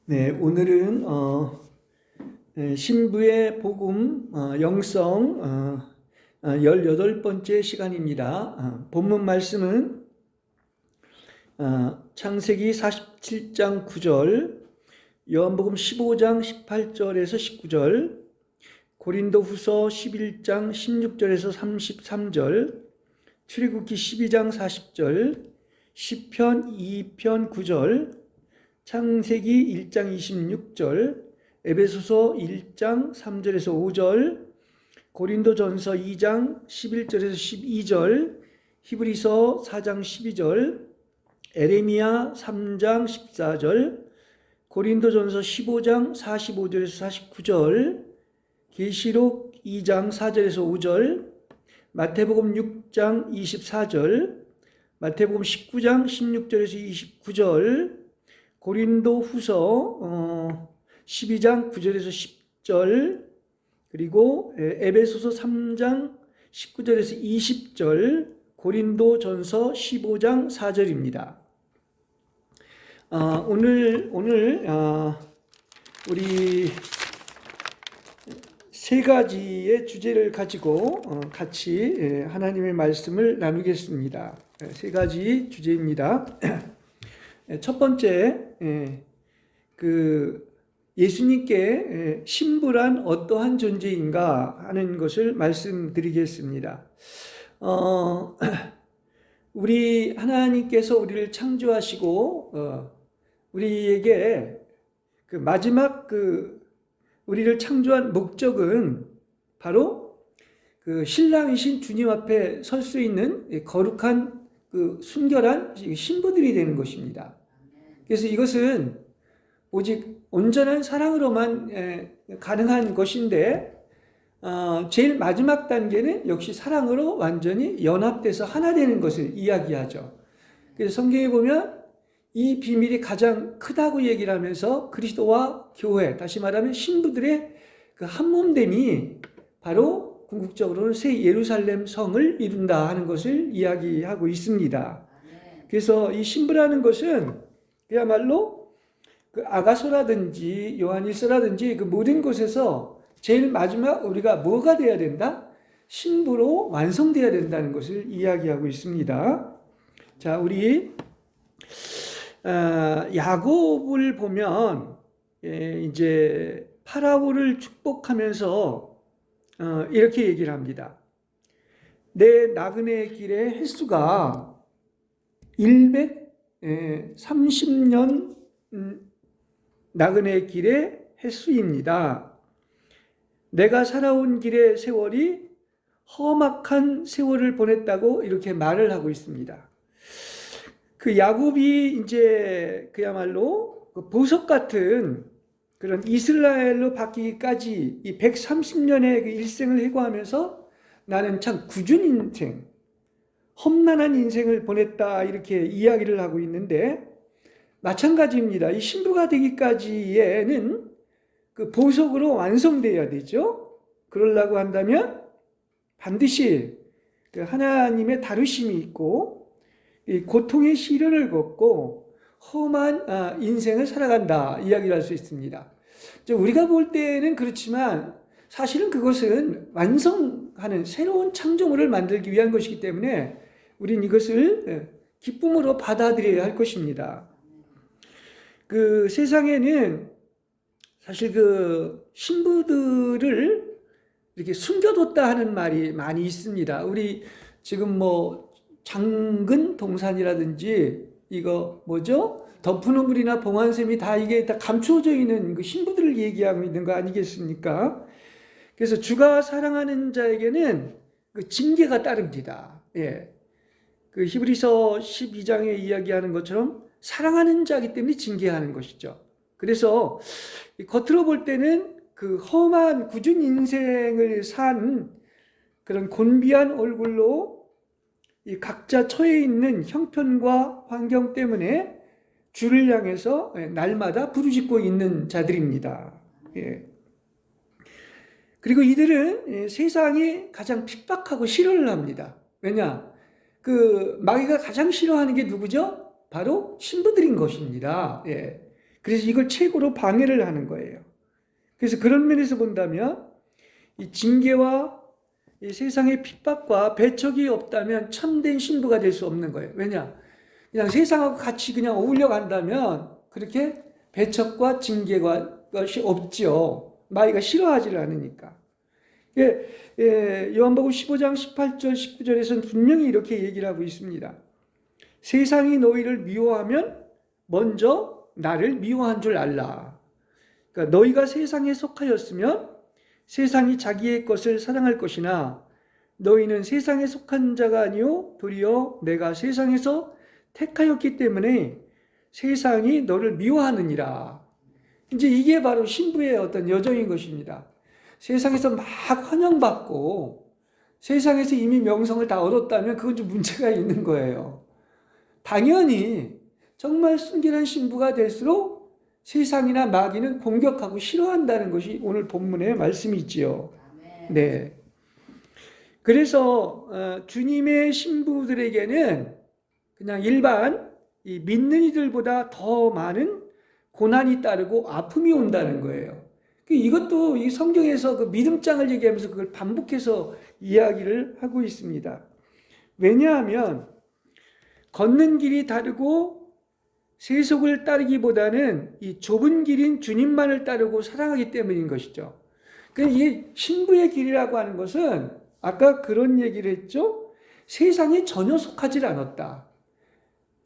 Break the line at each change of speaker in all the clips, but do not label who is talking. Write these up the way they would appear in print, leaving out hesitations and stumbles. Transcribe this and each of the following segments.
네, 오늘은 신부의 복음 영성 18번째 시간입니다. 본문 말씀은 창세기 47장 9절, 요한복음 15장 18절에서 19절, 고린도후서 11장 16절에서 33절, 출애굽기 12장 40절, 시편 2편 9절, 창세기 1장 26절, 에베소서 1장 3절에서 5절, 고린도전서 2장 11절에서 12절, 히브리서 4장 12절, 에레미야 3장 14절, 고린도전서 15장 45절에서 49절, 계시록 2장 4절에서 5절, 마태복음 6장 24절, 마태복음 19장 16절에서 29절, 고린도 후서 12장 9절에서 10절, 그리고 에베소서 3장 19절에서 20절, 고린도 전서 15장 4절입니다. 오늘 우리 세 가지의 주제를 가지고 같이 하나님의 말씀을 나누겠습니다. 세 가지 주제입니다. 첫 번째, 예수님께 신부란 어떠한 존재인가 하는 것을 말씀드리겠습니다. 우리 하나님께서 우리를 창조하시고 우리에게 마지막 우리를 창조한 목적은 바로 신랑이신 주님 앞에 설 수 있는 거룩한 순결한 신부들이 되는 것입니다. 그래서 이것은 오직 온전한 사랑으로만 가능한 것인데, 제일 마지막 단계는 역시 사랑으로 완전히 연합돼서 하나 되는 것을 이야기하죠. 그래서 성경에 보면 이 비밀이 가장 크다고 얘기를 하면서 그리스도와 교회, 다시 말하면 신부들의 그 한몸됨이 바로 궁극적으로는 새 예루살렘 성을 이룬다 하는 것을 이야기하고 있습니다. 그래서 이 신부라는 것은 그야말로 아가서라든지 요한일서라든지 모든 곳에서 제일 마지막 우리가 뭐가 돼야 된다? 신부로 완성돼야 된다는 것을 이야기하고 있습니다. 자, 우리 야곱을 보면 이제 파라오를 축복하면서 이렇게 얘기를 합니다. 내 나그네 길의 횟수가 130년 나그네 길의 횟수입니다. 내가 살아온 길의 세월이 험악한 세월을 보냈다고 이렇게 말을 하고 있습니다. 야곱이 이제 그야말로 보석 같은 그런 이스라엘로 바뀌기까지 이 130년의 일생을 해고하면서 나는 참 굳은 인생, 험난한 인생을 보냈다 이렇게 이야기를 하고 있는데, 마찬가지입니다. 이 신부가 되기까지에는 보석으로 완성되어야 되죠. 그러려고 한다면 반드시 하나님의 다루심이 있고 이 고통의 시련을 겪고 험한 인생을 살아간다 이야기를 할 수 있습니다. 우리가 볼 때는 그렇지만 사실은 그것은 완성하는 새로운 창조물을 만들기 위한 것이기 때문에 우린 이것을 기쁨으로 받아들여야 할 것입니다. 세상에는 사실 신부들을 이렇게 숨겨뒀다 하는 말이 많이 있습니다. 우리 지금 장근 동산이라든지 이거 뭐죠? 덮은우물이나 봉안샘이 다 이게 다 감추어져 있는 신부들을 얘기하고 있는 거 아니겠습니까? 그래서 주가 사랑하는 자에게는 징계가 따릅니다. 예. 히브리서 12장에 이야기하는 것처럼 사랑하는 자이기 때문에 징계하는 것이죠. 그래서 겉으로 볼 때는 험한 굳은 인생을 산 그런 곤비한 얼굴로 이 각자 처해 있는 형편과 환경 때문에 주를 향해서 날마다 부르짖고 있는 자들입니다. 예. 그리고 이들은 세상이 가장 핍박하고 싫어를 합니다. 왜냐? 마귀가 가장 싫어하는 게 누구죠? 바로 신부들인 것입니다. 예. 그래서 이걸 최고로 방해를 하는 거예요. 그래서 그런 면에서 본다면 이 징계와 이 세상의 핍박과 배척이 없다면 참된 신부가 될 수 없는 거예요. 왜냐? 그냥 세상하고 같이 그냥 어울려 간다면 그렇게 배척과 징계가 것이 없지요. 마귀가 싫어하지를 않으니까. 요한복음 15장 18절 19절에서는 분명히 이렇게 얘기를 하고 있습니다. 세상이 너희를 미워하면 먼저 나를 미워한 줄 알라. 그러니까 너희가 세상에 속하였으면 세상이 자기의 것을 사랑할 것이나 너희는 세상에 속한 자가 아니요 도리어 내가 세상에서 택하였기 때문에 세상이 너를 미워하느니라. 이제 이게 바로 신부의 어떤 여정인 것입니다. 세상에서 막 환영받고 세상에서 이미 명성을 다 얻었다면 그건 좀 문제가 있는 거예요. 당연히 정말 순결한 신부가 될수록 세상이나 마귀는 공격하고 싫어한다는 것이 오늘 본문의 말씀이지요. 네. 그래서 주님의 신부들에게는 그냥 일반 이 믿는 이들보다 더 많은 고난이 따르고 아픔이 온다는 거예요. 이것도 이 성경에서 그 믿음장을 얘기하면서 그걸 반복해서 이야기를 하고 있습니다. 왜냐하면 걷는 길이 다르고 세속을 따르기보다는 이 좁은 길인 주님만을 따르고 사랑하기 때문인 것이죠. 이 신부의 길이라고 하는 것은 아까 그런 얘기를 했죠. 세상에 전혀 속하지 않았다.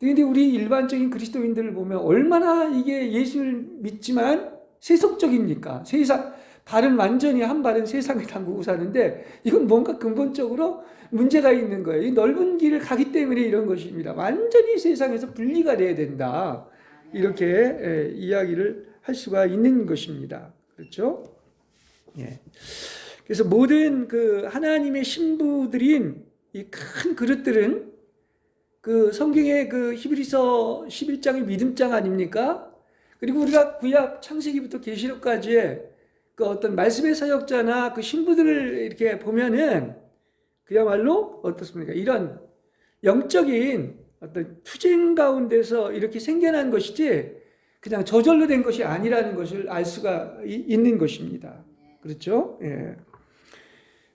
그런데 우리 일반적인 그리스도인들을 보면 얼마나 이게 예수를 믿지만 세속적입니까? 세상, 발은 완전히 한 발은 세상에 담그고 사는데 이건 뭔가 근본적으로 문제가 있는 거예요. 이 넓은 길을 가기 때문에 이런 것입니다. 완전히 세상에서 분리가 돼야 된다. 이렇게 이야기를 할 수가 있는 것입니다. 그렇죠? 예. 그래서 모든 그 하나님의 신부들인 이 큰 그릇들은 그 성경의 그 히브리서 11장의 믿음장 아닙니까? 그리고 우리가 구약 창세기부터 계시록까지의 그 어떤 말씀의 사역자나 그 신부들을 이렇게 보면은 그야말로 어떻습니까? 이런 영적인 어떤 투쟁 가운데서 이렇게 생겨난 것이지 그냥 저절로 된 것이 아니라는 것을 알 수가 있는 것입니다. 그렇죠? 예.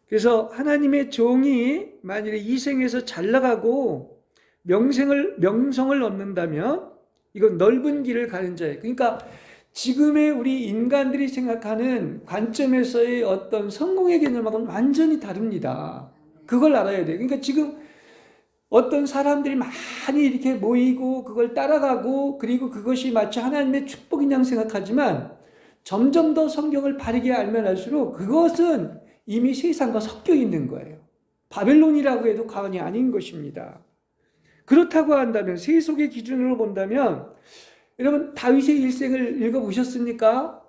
그래서 하나님의 종이 만일에 이 생에서 잘 나가고 명성을 얻는다면 이건 넓은 길을 가는 자예요. 그러니까 지금의 우리 인간들이 생각하는 관점에서의 어떤 성공의 개념하고는 완전히 다릅니다. 그걸 알아야 돼요. 그러니까 지금 어떤 사람들이 많이 이렇게 모이고 그걸 따라가고 그리고 그것이 마치 하나님의 축복인 양 생각하지만 점점 더 성경을 바르게 알면 알수록 그것은 이미 세상과 섞여 있는 거예요. 바벨론이라고 해도 과언이 아닌 것입니다. 그렇다고 한다면 세속의 기준으로 본다면 여러분 다윗의 일생을 읽어보셨습니까?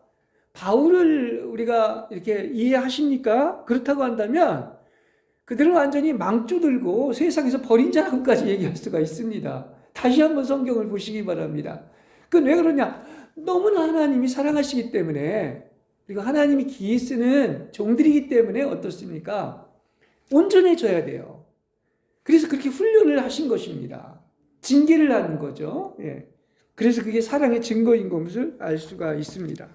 바울을 우리가 이렇게 이해하십니까? 그렇다고 한다면 그들은 완전히 망조 들고 세상에서 버린 자라고까지 얘기할 수가 있습니다. 다시 한번 성경을 보시기 바랍니다. 그건 왜 그러냐? 너무나 하나님이 사랑하시기 때문에 그리고 하나님이 기이 쓰는 종들이기 때문에 어떻습니까? 온전해져야 돼요. 그래서 그렇게 훈련을 하신 것입니다. 징계를 하는 거죠. 예. 그래서 그게 사랑의 증거인 것을 알 수가 있습니다.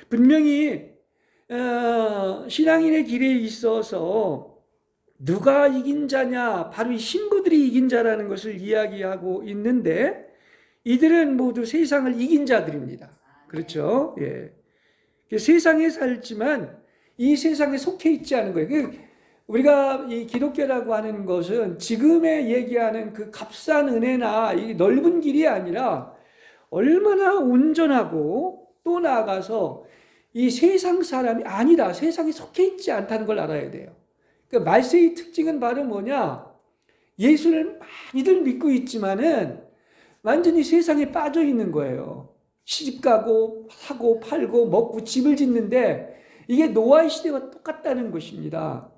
분명히 신앙인의 길에 있어서 누가 이긴 자냐? 바로 이 신부들이 이긴 자라는 것을 이야기하고 있는데 이들은 모두 세상을 이긴 자들입니다. 그렇죠? 예. 세상에 살지만 이 세상에 속해 있지 않은 거예요. 우리가 이 기독교라고 하는 것은 지금의 얘기하는 그 값싼 은혜나 이 넓은 길이 아니라 얼마나 온전하고 또 나아가서 이 세상 사람이 아니다. 세상에 속해 있지 않다는 걸 알아야 돼요. 그러니까 말세의 특징은 바로 뭐냐? 예수를 많이들 믿고 있지만은 완전히 세상에 빠져 있는 거예요. 시집가고 하고 팔고 먹고 집을 짓는데 이게 노아의 시대와 똑같다는 것입니다.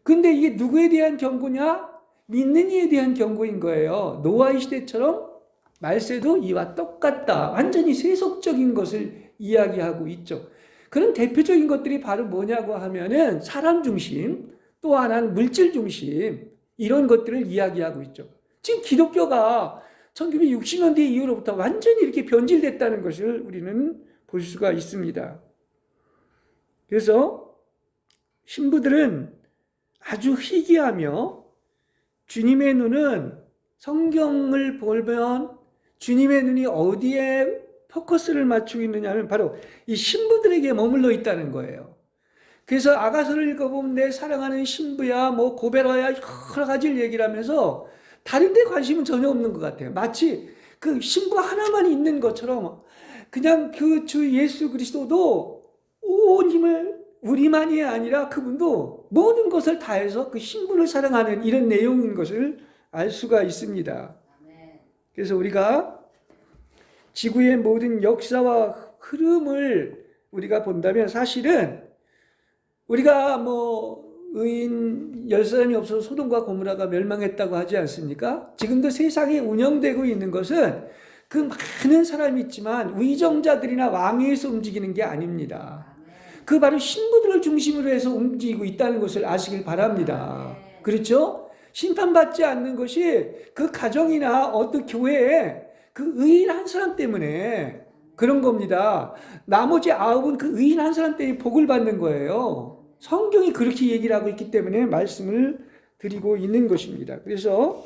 근데 이게 누구에 대한 경고냐? 믿는 이에 대한 경고인 거예요. 노아의 시대처럼 말세도 이와 똑같다. 완전히 세속적인 것을 이야기하고 있죠. 그런 대표적인 것들이 바로 뭐냐고 하면은 사람 중심, 또 하나는 물질 중심, 이런 것들을 이야기하고 있죠. 지금 기독교가 1960년대 이후로부터 완전히 이렇게 변질됐다는 것을 우리는 볼 수가 있습니다. 그래서 신부들은 아주 희귀하며 주님의 눈은 성경을 보면 주님의 눈이 어디에 포커스를 맞추고 있느냐면 바로 이 신부들에게 머물러 있다는 거예요. 그래서 아가서를 읽어보면 내 사랑하는 신부야, 뭐 고베라야, 여러 가지를 얘기를 하면서 다른 데 관심은 전혀 없는 것 같아요. 마치 그 신부 하나만 있는 것처럼 그냥 그 주 예수 그리스도도 온 힘을 우리만이 아니라 그분도 모든 것을 다해서 그 신부를 사랑하는 이런 내용인 것을 알 수가 있습니다. 그래서 우리가 지구의 모든 역사와 흐름을 우리가 본다면 사실은 우리가 뭐 의인 10사람이 없어서 소돔과 고모라가 멸망했다고 하지 않습니까? 지금도 세상에 운영되고 있는 것은 그 많은 사람이 있지만 위정자들이나 왕위에서 움직이는 게 아닙니다. 그 바로 신부들을 중심으로 해서 움직이고 있다는 것을 아시길 바랍니다. 그렇죠? 심판받지 않는 것이 그 가정이나 어떤 교회에 그 의인 한 사람 때문에 그런 겁니다. 나머지 9은 그 의인 한 사람 때문에 복을 받는 거예요. 성경이 그렇게 얘기를 하고 있기 때문에 말씀을 드리고 있는 것입니다. 그래서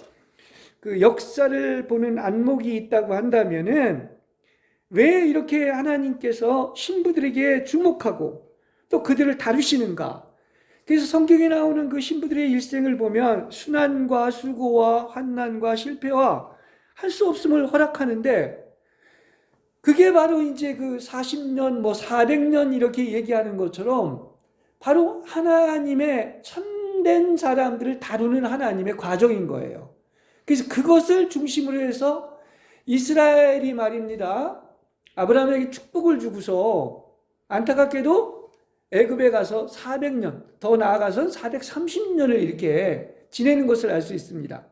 그 역사를 보는 안목이 있다고 한다면은 왜 이렇게 하나님께서 신부들에게 주목하고 또 그들을 다루시는가? 그래서 성경에 나오는 그 신부들의 일생을 보면 순환과 수고와 환난과 실패와 할 수 없음을 허락하는데 그게 바로 이제 그 40년, 뭐 400년 이렇게 얘기하는 것처럼 바로 하나님의 참된 사람들을 다루는 하나님의 과정인 거예요. 그래서 그것을 중심으로 해서 이스라엘이 말입니다. 아브라함에게 축복을 주고서 안타깝게도 애굽에 가서 400년, 더 나아가서는 430년을 이렇게 지내는 것을 알 수 있습니다.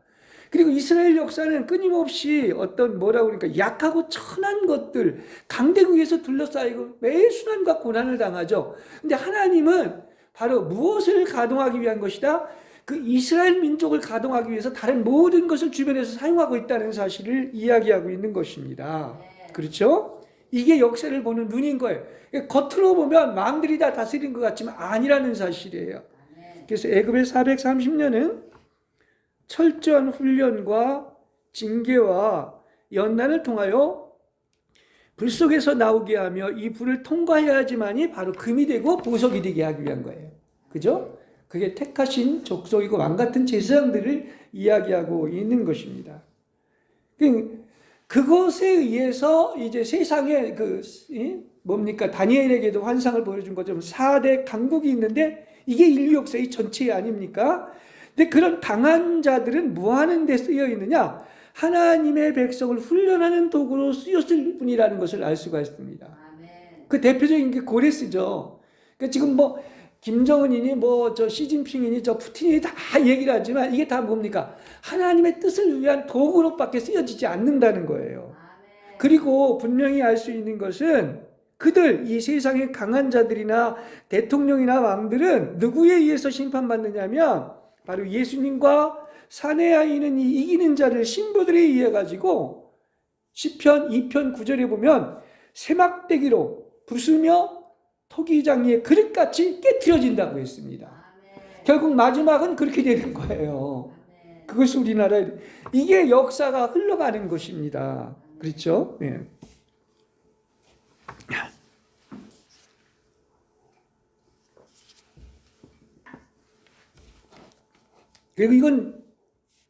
그리고 이스라엘 역사는 끊임없이 어떤 뭐라고 그러니까 약하고 천한 것들, 강대국에서 둘러싸이고 매일 순환과 고난을 당하죠. 근데 하나님은 바로 무엇을 가동하기 위한 것이다? 그 이스라엘 민족을 가동하기 위해서 다른 모든 것을 주변에서 사용하고 있다는 사실을 이야기하고 있는 것입니다. 그렇죠? 이게 역사를 보는 눈인 거예요. 겉으로 보면 마음들이 다 다스린 것 같지만 아니라는 사실이에요. 그래서 애굽의 430년은 철저한 훈련과 징계와 연단을 통하여 불 속에서 나오게 하며 이 불을 통과해야지만이 바로 금이 되고 보석이 되게 하기 위한 거예요. 그죠? 그게 택하신 족속이고 왕 같은 제사장들을 이야기하고 있는 것입니다. 그것에 의해서 이제 세상에 뭡니까? 다니엘에게도 환상을 보여준 것처럼 4대 강국이 있는데 이게 인류 역사의 전체 아닙니까? 근데 그런 강한 자들은 뭐 하는 데 쓰여 있느냐? 하나님의 백성을 훈련하는 도구로 쓰였을 뿐이라는 것을 알 수가 있습니다. 아멘. 그 대표적인 게 고레스죠. 그러니까 지금 뭐 김정은이니 뭐 저 시진핑이니 저 푸틴이 다 얘기를 하지만 이게 다 뭡니까? 하나님의 뜻을 위한 도구로밖에 쓰여지지 않는다는 거예요. 아멘. 그리고 분명히 알 수 있는 것은 그들, 이 세상의 강한 자들이나 대통령이나 왕들은 누구에 의해서 심판받느냐면 바로 예수님과 사내하에 있는 이 이기는 자를 신부들에 의해 가지고 시편 2편 9절에 보면 세막대기로 부수며 토기장이의 그릇같이 깨트려진다고 했습니다. 아멘. 결국 마지막은 그렇게 되는 거예요. 아멘. 그것이 우리나라에 이게 역사가 흘러가는 것입니다. 그렇죠? 네. 그리고 이건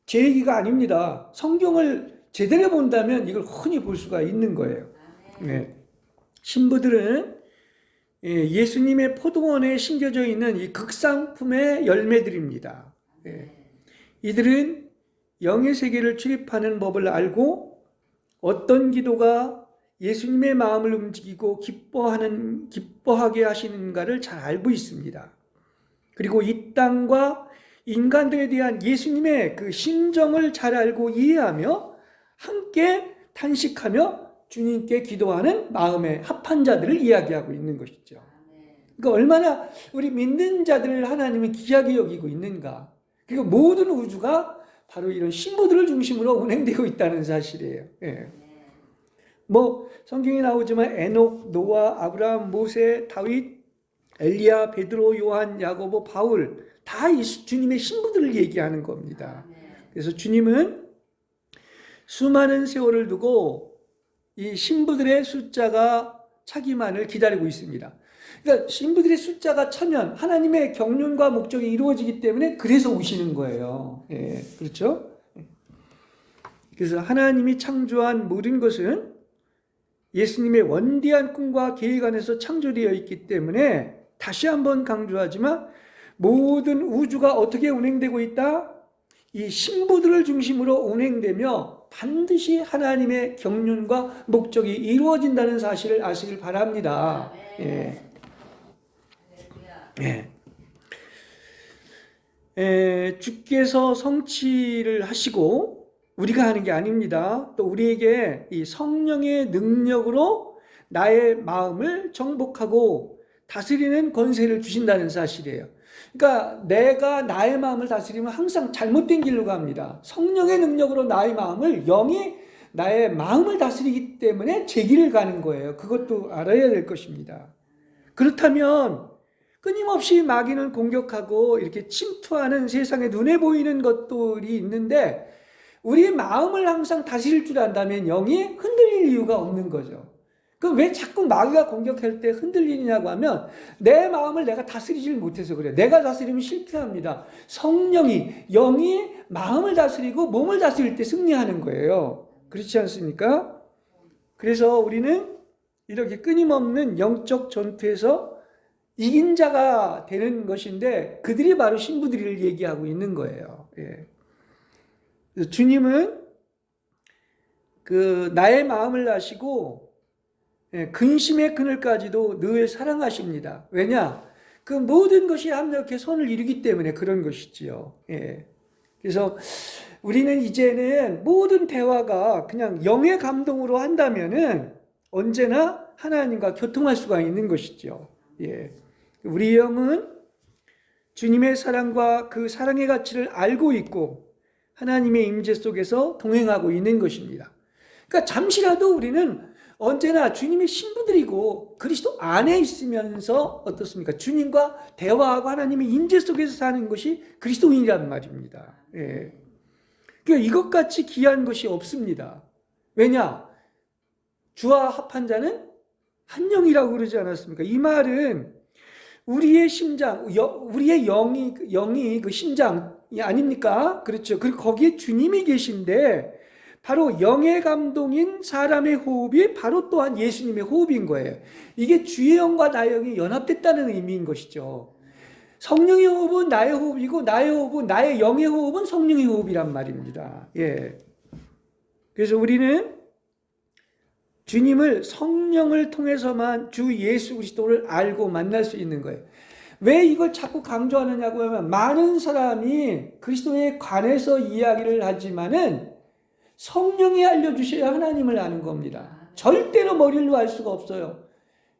제 얘기가 아닙니다. 성경을 제대로 본다면 이걸 흔히 볼 수가 있는 거예요. 네. 신부들은 예수님의 포도원에 심겨져 있는 이 극상품의 열매들입니다. 네. 이들은 영의 세계를 출입하는 법을 알고 어떤 기도가 예수님의 마음을 움직이고 기뻐하게 하시는가를 잘 알고 있습니다. 그리고 이 땅과 인간들에 대한 예수님의 그 심정을 잘 알고 이해하며 함께 탄식하며 주님께 기도하는 마음의 합한 자들을 이야기하고 있는 것이죠. 그러니까 얼마나 우리 믿는 자들을 하나님이 귀하게 여기고 있는가. 그리고 모든 우주가 바로 이런 신부들을 중심으로 운행되고 있다는 사실이에요. 예. 뭐 성경에 나오지만 에녹, 노아, 아브라함, 모세, 다윗, 엘리야, 베드로, 요한, 야고보, 바울 다 이 주님의 신부들을 얘기하는 겁니다. 그래서 주님은 수많은 세월을 두고 이 신부들의 숫자가 차기만을 기다리고 있습니다. 그러니까 신부들의 숫자가 차면 하나님의 경륜과 목적이 이루어지기 때문에 그래서 오시는 거예요. 예, 그렇죠? 그래서 하나님이 창조한 모든 것은 예수님의 원대한 꿈과 계획 안에서 창조되어 있기 때문에 다시 한번 강조하지만 모든 우주가 어떻게 운행되고 있다? 이 신부들을 중심으로 운행되며 반드시 하나님의 경륜과 목적이 이루어진다는 사실을 아시길 바랍니다. 예. 주께서 성취를 하시고 우리가 하는 게 아닙니다. 또 우리에게 이 성령의 능력으로 나의 마음을 정복하고 다스리는 권세를 주신다는 사실이에요. 그러니까 내가 나의 마음을 다스리면 항상 잘못된 길로 갑니다. 성령의 능력으로 나의 마음을, 영이 나의 마음을 다스리기 때문에 제 길을 가는 거예요. 그것도 알아야 될 것입니다. 그렇다면 끊임없이 마귀는 공격하고 이렇게 침투하는 세상에 눈에 보이는 것들이 있는데 우리의 마음을 항상 다스릴 줄 안다면 영이 흔들릴 이유가 없는 거죠. 그럼 왜 자꾸 마귀가 공격할 때 흔들리냐고 하면 내 마음을 내가 다스리질 못해서 그래요. 내가 다스리면 실패합니다. 성령이, 영이 마음을 다스리고 몸을 다스릴 때 승리하는 거예요. 그렇지 않습니까? 그래서 우리는 이렇게 끊임없는 영적 전투에서 이긴 자가 되는 것인데 그들이 바로 신부들을 얘기하고 있는 거예요. 예. 그래서 주님은 나의 마음을 아시고 근심의 그늘까지도 늘 사랑하십니다. 왜냐? 그 모든 것이 합력해 선을 이루기 때문에 그런 것이지요. 예. 그래서 우리는 이제는 모든 대화가 그냥 영의 감동으로 한다면은 언제나 하나님과 교통할 수가 있는 것이죠. 예. 우리 영은 주님의 사랑과 그 사랑의 가치를 알고 있고 하나님의 임재 속에서 동행하고 있는 것입니다. 그러니까 잠시라도 우리는 언제나 주님의 신부들이고 그리스도 안에 있으면서 어떻습니까? 주님과 대화하고 하나님의 임재 속에서 사는 것이 그리스도인이란 말입니다. 예. 그러니까 이것같이 귀한 것이 없습니다. 왜냐? 주와 합한 자는 한 영이라고 그러지 않았습니까? 이 말은 우리의 심장, 우리의 영이 그 심장이 아닙니까? 그렇죠. 그리고 거기에 주님이 계신데 바로 영의 감동인 사람의 호흡이 바로 또한 예수님의 호흡인 거예요. 이게 주의 영과 나의 영이 연합됐다는 의미인 것이죠. 성령의 호흡은 나의 호흡이고 나의 호흡은 나의 영의 호흡은 성령의 호흡이란 말입니다. 예. 그래서 우리는 주님을 성령을 통해서만 주 예수 그리스도를 알고 만날 수 있는 거예요. 왜 이걸 자꾸 강조하느냐고 하면 많은 사람이 그리스도에 관해서 이야기를 하지만은 성령이 알려주셔야 하나님을 아는 겁니다. 절대로 머리로 알 수가 없어요.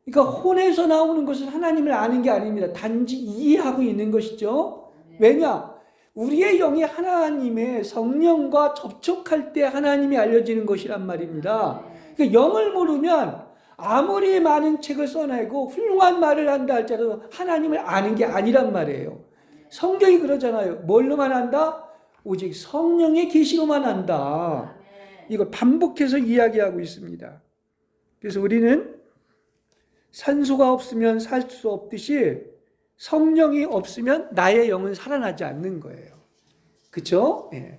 그러니까 혼에서 나오는 것은 하나님을 아는 게 아닙니다. 단지 이해하고 있는 것이죠. 왜냐? 우리의 영이 하나님의 성령과 접촉할 때 하나님이 알려지는 것이란 말입니다. 그러니까 영을 모르면 아무리 많은 책을 써내고 훌륭한 말을 한다 할지라도 하나님을 아는 게 아니란 말이에요. 성경이 그러잖아요. 뭘로만 안다? 오직 성령의 계시로만 안다. 이걸 반복해서 이야기하고 있습니다. 그래서 우리는 산소가 없으면 살 수 없듯이 성령이 없으면 나의 영은 살아나지 않는 거예요. 그렇죠? 예.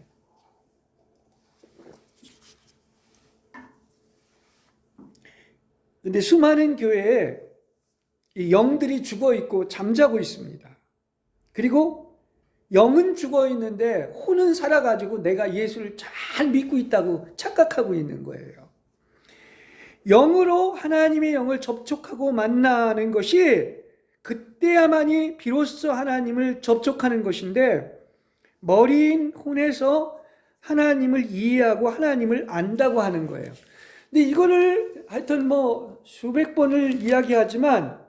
근데 수많은 교회에 이 영들이 죽어 있고 잠자고 있습니다. 그리고 영은 죽어 있는데 혼은 살아가지고 내가 예수를 잘 믿고 있다고 착각하고 있는 거예요. 영으로 하나님의 영을 접촉하고 만나는 것이 그때야만이 비로소 하나님을 접촉하는 것인데 머리인 혼에서 하나님을 이해하고 하나님을 안다고 하는 거예요. 근데 이거를 하여튼 뭐 수백 번을 이야기하지만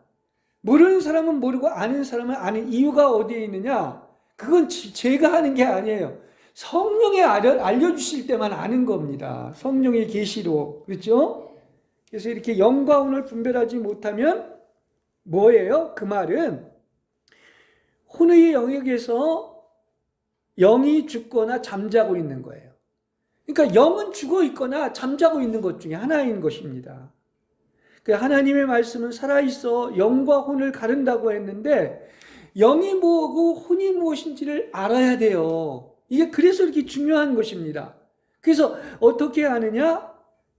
모르는 사람은 모르고 아는 사람은 아는 이유가 어디에 있느냐? 그건 제가 하는 게 아니에요. 성령이 알려주실 때만 아는 겁니다. 성령의 계시로. 그렇죠? 그래서 이렇게 영과 혼을 분별하지 못하면 뭐예요? 그 말은 혼의 영역에서 영이 죽거나 잠자고 있는 거예요. 그러니까 영은 죽어 있거나 잠자고 있는 것 중에 하나인 것입니다. 하나님의 말씀은 살아있어 영과 혼을 가른다고 했는데 영이 뭐고 혼이 무엇인지를 알아야 돼요. 이게 그래서 이렇게 중요한 것입니다. 그래서 어떻게 아느냐?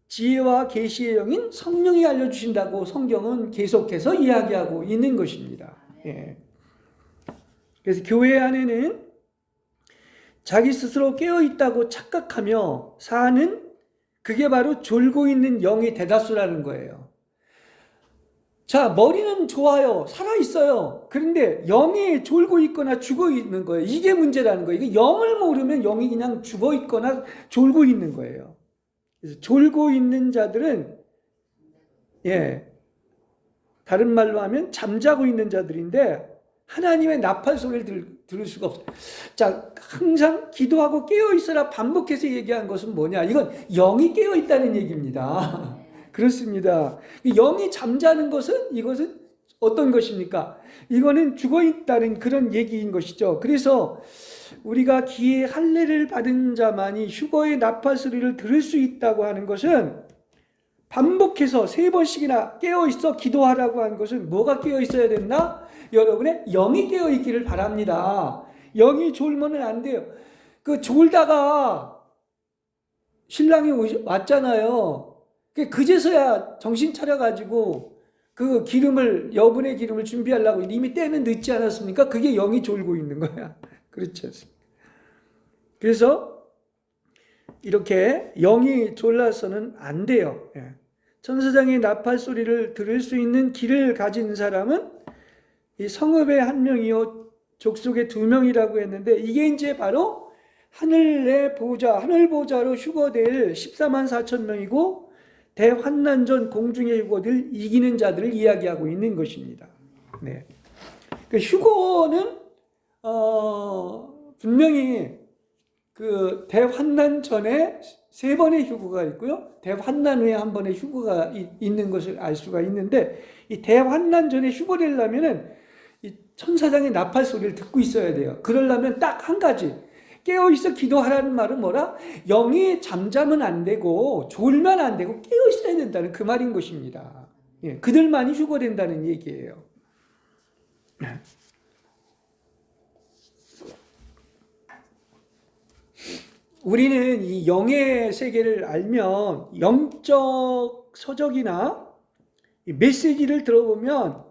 지혜와 계시의 영인 성령이 알려주신다고 성경은 계속해서 이야기하고 있는 것입니다. 예. 그래서 교회 안에는 자기 스스로 깨어있다고 착각하며 사는 그게 바로 졸고 있는 영이 대다수라는 거예요. 자, 머리는 좋아요. 살아있어요. 그런데 영이 졸고 있거나 죽어 있는 거예요. 이게 문제라는 거예요. 이게 영을 모르면 영이 그냥 죽어 있거나 졸고 있는 거예요. 그래서 졸고 있는 자들은, 다른 말로 하면 잠자고 있는 자들인데, 하나님의 나팔 소리를 들을 수가 없어요. 자, 항상 기도하고 깨어있어라 반복해서 얘기한 것은 뭐냐? 이건 영이 깨어있다는 얘기입니다. 그렇습니다. 영이 잠자는 것은 이것은 어떤 것입니까? 이거는 죽어있다는 그런 얘기인 것이죠. 그래서 우리가 기의 할례를 받은 자만이 휴거의 나팔 소리를 들을 수 있다고 하는 것은 반복해서 3번씩이나 깨어있어 기도하라고 하는 것은 뭐가 깨어있어야 된다? 여러분의 영이 깨어있기를 바랍니다. 영이 졸면은 안 돼요. 졸다가 신랑이 왔잖아요. 그제서야 정신 차려가지고 여분의 기름을 준비하려고 이미 때는 늦지 않았습니까? 그게 영이 졸고 있는 거야. 그렇지 않습니까? 그래서 이렇게 영이 졸라서는 안 돼요. 천사장의 나팔 소리를 들을 수 있는 귀를 가진 사람은 이 성읍의 1명이요 족속의 2명이라고 했는데 이게 이제 바로 하늘 보좌로 휴거될 14만 4천 명이고 대환난전 공중의 휴거들 이기는 자들을 이야기하고 있는 것입니다. 네. 휴거는 분명히 대환난 전에 3번의 휴거가 있고요. 대환난 후에 1번의 휴거가 있는 것을 알 수가 있는데 이 대환난 전에 휴거되려면은 이 천사장의 나팔 소리를 듣고 있어야 돼요. 그러려면 딱 한 가지 깨어있어 기도하라는 말은 뭐라? 영이 잠자면 안 되고 졸면 안 되고 깨어있어야 된다는 그 말인 것입니다. 그들만이 휴거된다는 얘기예요. 우리는 이 영의 세계를 알면 영적 서적이나 메시지를 들어보면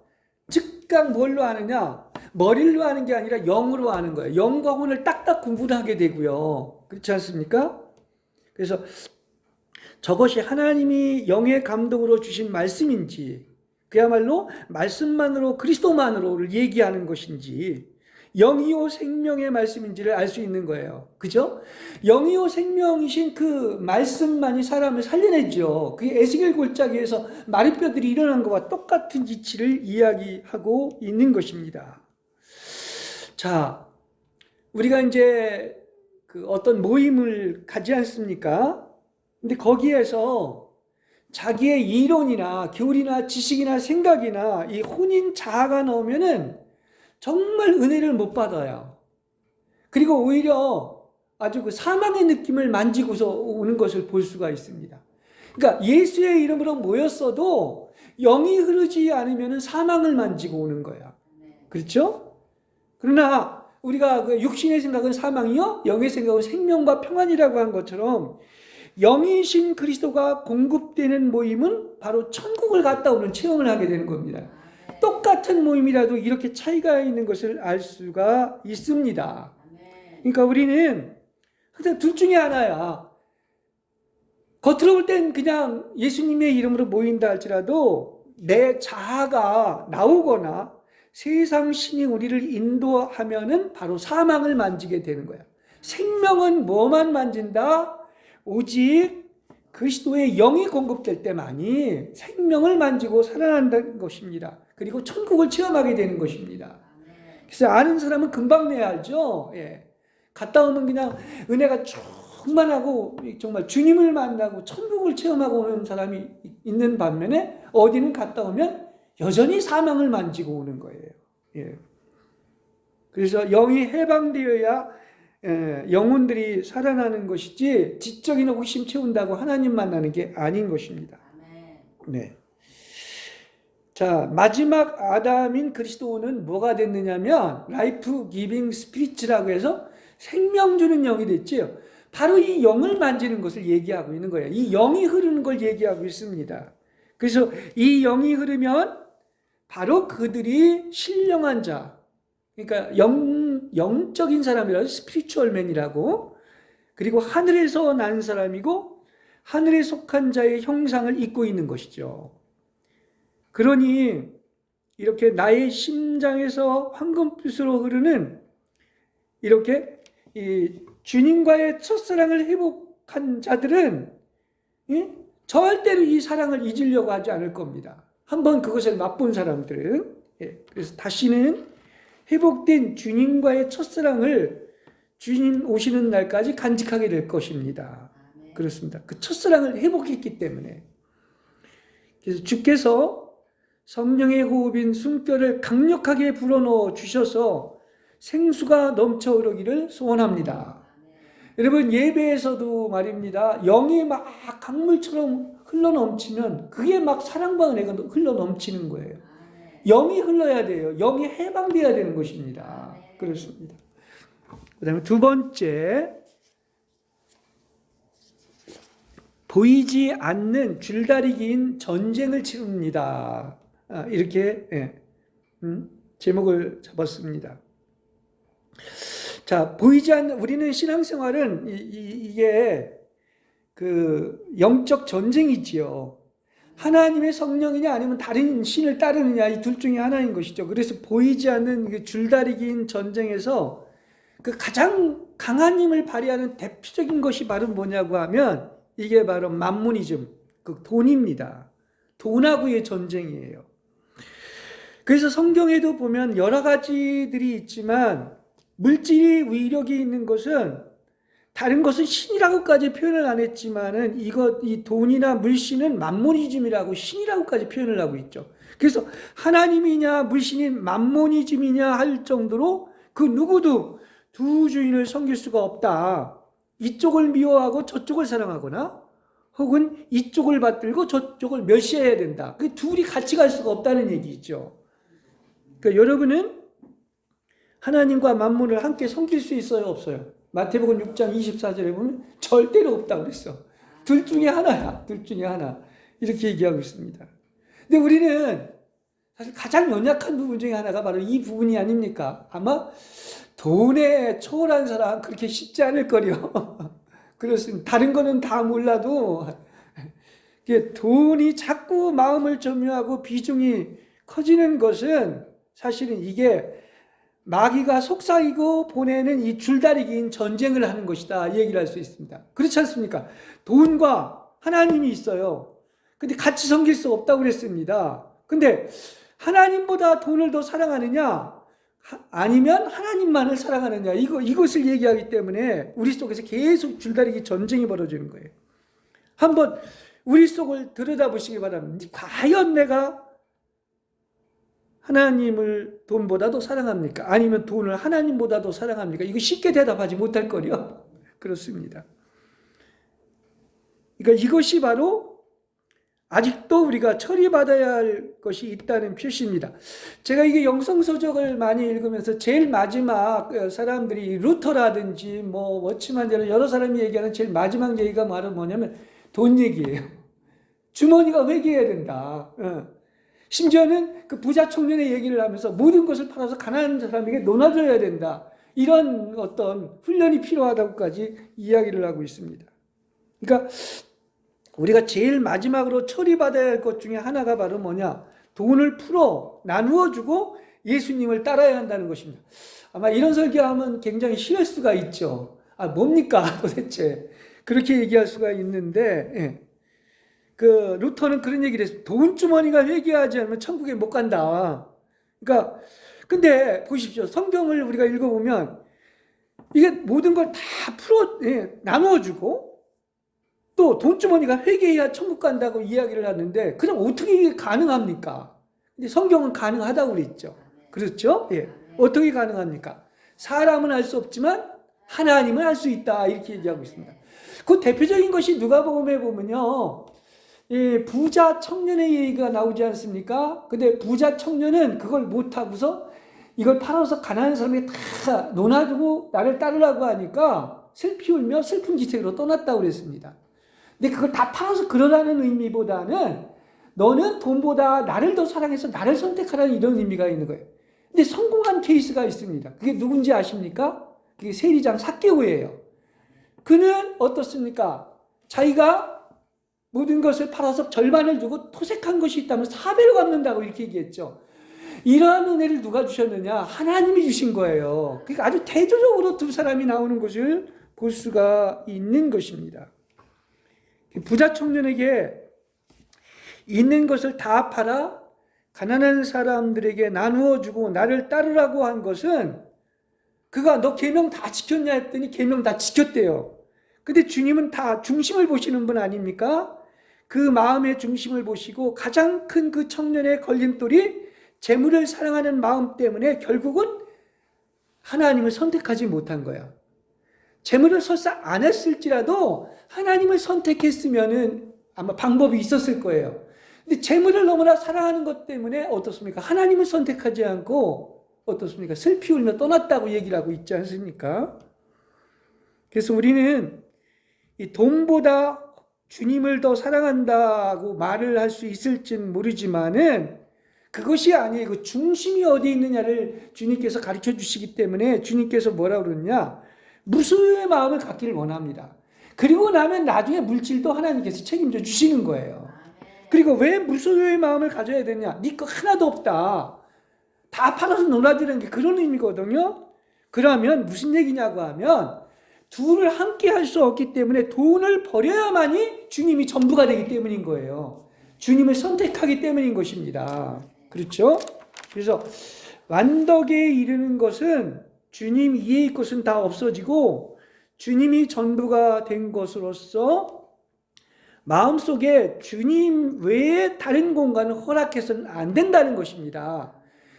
즉각 뭘로 아느냐? 머리로 하는 게 아니라 영으로 하는 거예요. 영과 혼을 딱딱 구분하게 되고요. 그렇지 않습니까? 그래서 저것이 하나님이 영의 감동으로 주신 말씀인지 그야말로 말씀만으로 그리스도만으로를 얘기하는 것인지 영이요 생명의 말씀인지를 알 수 있는 거예요. 그죠? 영이요 생명이신 그 말씀만이 사람을 살려내죠. 그게 에스겔 골짜기에서 마리뼈들이 일어난 것과 똑같은 이치를 이야기하고 있는 것입니다. 자, 우리가 이제 어떤 모임을 가지 않습니까? 근데 거기에서 자기의 이론이나 교리나 지식이나 생각이나 이 혼인 자아가 나오면은 정말 은혜를 못 받아요. 그리고 오히려 아주 사망의 느낌을 만지고서 오는 것을 볼 수가 있습니다. 그러니까 예수의 이름으로 모였어도 영이 흐르지 않으면 사망을 만지고 오는 거야. 그렇죠? 그러나 우리가 육신의 생각은 사망이요, 영의 생각은 생명과 평안이라고 한 것처럼 영이신 그리스도가 공급되는 모임은 바로 천국을 갔다 오는 체험을 하게 되는 겁니다. 똑같은 모임이라도 이렇게 차이가 있는 것을 알 수가 있습니다. 그러니까 우리는 항상 둘 중에 하나야. 겉으로 볼 땐 그냥 예수님의 이름으로 모인다 할지라도 내 자아가 나오거나 세상 신이 우리를 인도하면은 바로 사망을 만지게 되는 거야. 생명은 뭐만 만진다? 오직 그리스도의 영이 공급될 때만이 생명을 만지고 살아난다는 것입니다. 그리고 천국을 체험하게 되는 것입니다. 그래서 아는 사람은 금방 알죠. 갔다 오면 그냥 은혜가 충만하고 정말 주님을 만나고 천국을 체험하고 오는 사람이 있는 반면에 어디는 갔다 오면 여전히 사망을 만지고 오는 거예요. 예. 그래서 영이 해방되어야 영혼들이 살아나는 것이지 지적인 호기심 채운다고 하나님 만나는 게 아닌 것입니다. 네. 자, 마지막 아담인 그리스도는 뭐가 됐느냐면 라이프 기빙 스피릿이라고 해서 생명 주는 영이 됐지요. 바로 이 영을 만지는 것을 얘기하고 있는 거예요. 이 영이 흐르는 걸 얘기하고 있습니다. 그래서 이 영이 흐르면 바로 그들이 신령한 자, 그러니까 영적인 사람이라고 스피리추얼맨이라고, 그리고 하늘에서 난 사람이고 하늘에 속한 자의 형상을 입고 있는 것이죠. 그러니 이렇게 나의 심장에서 황금빛으로 흐르는 이렇게 이 주님과의 첫사랑을 회복한 자들은 절대로 이 사랑을 잊으려고 하지 않을 겁니다. 한번 그것을 맛본 사람들은. 그래서 다시는 회복된 주님과의 첫사랑을 주님 오시는 날까지 간직하게 될 것입니다. 그렇습니다. 그 첫사랑을 회복했기 때문에. 그래서 주께서 성령의 호흡인 숨결을 강력하게 불어넣어 주셔서 생수가 넘쳐 흐르기를 소원합니다. 여러분, 예배에서도 말입니다. 영이 막 강물처럼 흘러넘치면 그게 막 사랑과 은혜가 흘러넘치는 거예요. 영이 흘러야 돼요. 영이 해방돼야 되는 것입니다. 그렇습니다. 그 다음에 두 번째, 보이지 않는 줄다리 긴 전쟁을 치릅니다. 이렇게 제목을 잡았습니다. 자, 보이지 않는, 우리는 신앙생활은 이게 그 영적 전쟁이지요. 하나님의 성령이냐 아니면 다른 신을 따르느냐, 이 둘 중에 하나인 것이죠. 그래서 보이지 않는 줄다리 긴 전쟁에서 그 가장 강한 힘을 발휘하는 대표적인 것이 바로 뭐냐고 하면 이게 바로 만무니즘, 그 돈입니다. 돈하고의 전쟁이에요. 그래서 성경에도 보면 여러 가지들이 있지만 물질이 위력이 있는 것은, 다른 것은 신이라고까지 표현을 안 했지만은 이 돈이나 물신은 만모니즘이라고 신이라고까지 표현을 하고 있죠. 그래서 하나님이냐 물신인 만모니즘이냐 할 정도로 그 누구도 두 주인을 섬길 수가 없다. 이쪽을 미워하고 저쪽을 사랑하거나 혹은 이쪽을 받들고 저쪽을 멸시해야 된다. 그 둘이 같이 갈 수가 없다는 얘기죠. 그러니까 여러분은 하나님과 만몬을 함께 섬길 수 있어요, 없어요? 마태복음 6장 24절에 보면 절대로 없다고 그랬어. 둘 중에 하나야. 둘 중에 하나. 이렇게 얘기하고 있습니다. 근데 우리는 사실 가장 연약한 부분 중에 하나가 바로 이 부분이 아닙니까? 아마 돈에 초월한 사람 그렇게 쉽지 않을 거려. 그렇습니다. 다른 거는 다 몰라도 돈이 자꾸 마음을 점유하고 비중이 커지는 것은 사실은 이게 마귀가 속삭이고 보내는 이 줄다리 긴 전쟁을 하는 것이다, 이 얘기를 할 수 있습니다. 그렇지 않습니까? 돈과 하나님이 있어요. 근데 같이 섬길 수 없다고 그랬습니다. 근데 하나님보다 돈을 더 사랑하느냐 아니면 하나님만을 사랑하느냐, 이것을 얘기하기 때문에 우리 속에서 계속 줄다리 긴 전쟁이 벌어지는 거예요. 한번 우리 속을 들여다보시기 바랍니다. 과연 내가 하나님을 돈보다도 사랑합니까? 아니면 돈을 하나님보다도 사랑합니까? 이거 쉽게 대답하지 못할 거려. 그렇습니다. 그러니까 이것이 바로 아직도 우리가 처리받아야 할 것이 있다는 표시입니다. 제가 이게 영성서적을 많이 읽으면서 제일 마지막 사람들이 루터라든지 워치만 여러 사람이 얘기하는 제일 마지막 얘기가 뭐냐면 돈 얘기예요. 주머니가 회개해야 된다. 심지어는 그 부자 청년의 얘기를 하면서 모든 것을 팔아서 가난한 사람에게 나눠줘야 된다. 이런 어떤 훈련이 필요하다고까지 이야기를 하고 있습니다. 그러니까 우리가 제일 마지막으로 처리받아야 할 것 중에 하나가 바로 뭐냐? 돈을 풀어 나누어주고 예수님을 따라야 한다는 것입니다. 아마 이런 설교하면 굉장히 싫을 수가 있죠. 뭡니까 도대체? 그렇게 얘기할 수가 있는데, 그 루터는 그런 얘기를 했어요. 돈 주머니가 회개하지 않으면 천국에 못 간다. 그러니까 근데 보십시오. 성경을 우리가 읽어보면 이게 모든 걸 다 나누어주고 또 돈주머니가 회개해야 천국 간다고 이야기를 하는데 그럼 어떻게 이게 가능합니까? 근데 성경은 가능하다고 그랬죠. 그렇죠? 예. 어떻게 가능합니까? 사람은 할 수 없지만 하나님은 할 수 있다. 이렇게 얘기하고 있습니다. 그 대표적인 것이 누가복음에 보면요. 이 부자 청년의 얘기가 나오지 않습니까? 근데 부자 청년은 그걸 못하고서 이걸 팔아서 가난한 사람이 다 논아주고 나를 따르라고 하니까 슬피 울며 슬픈 기색으로 떠났다고 그랬습니다. 근데 그걸 다 팔아서 그러라는 의미보다는 너는 돈보다 나를 더 사랑해서 나를 선택하라는 이런 의미가 있는 거예요. 근데 성공한 케이스가 있습니다. 그게 누군지 아십니까? 그게 세리장 삭개오예요. 그는 어떻습니까? 자기가 모든 것을 팔아서 절반을 주고 토색한 것이 있다면 4배로 갚는다고 이렇게 얘기했죠. 이러한 은혜를 누가 주셨느냐? 하나님이 주신 거예요. 그러니까 아주 대조적으로 두 사람이 나오는 것을 볼 수가 있는 것입니다. 부자 청년에게 있는 것을 다 팔아 가난한 사람들에게 나누어 주고 나를 따르라고 한 것은 그가 너 계명 다 지켰냐 했더니 계명 다 지켰대요. 근데 주님은 다 중심을 보시는 분 아닙니까? 그 마음의 중심을 보시고 가장 큰 그 청년의 걸림돌이 재물을 사랑하는 마음 때문에 결국은 하나님을 선택하지 못한 거야. 재물을 설사 안 했을지라도 하나님을 선택했으면은 아마 방법이 있었을 거예요. 근데 재물을 너무나 사랑하는 것 때문에 어떻습니까? 하나님을 선택하지 않고 어떻습니까? 슬피 울며 떠났다고 얘기를 하고 있지 않습니까? 그래서 우리는 이 돈보다 주님을 더 사랑한다고 말을 할 수 있을지는 모르지만은 그것이 아니에요. 그 중심이 어디 있느냐를 주님께서 가르쳐 주시기 때문에 주님께서 뭐라고 그러느냐? 무소유의 마음을 갖기를 원합니다. 그리고 나면 나중에 물질도 하나님께서 책임져 주시는 거예요. 그리고 왜 무소유의 마음을 가져야 되냐? 네 거 하나도 없다. 다 팔아서 놀아주는 게 그런 의미거든요. 그러면 무슨 얘기냐고 하면 둘을 함께 할 수 없기 때문에 돈을 버려야만이 주님이 전부가 되기 때문인 거예요. 주님을 선택하기 때문인 것입니다. 그렇죠? 그래서 완덕에 이르는 것은 주님 이해의 것은 다 없어지고 주님이 전부가 된 것으로서 마음속에 주님 외에 다른 공간을 허락해서는 안 된다는 것입니다.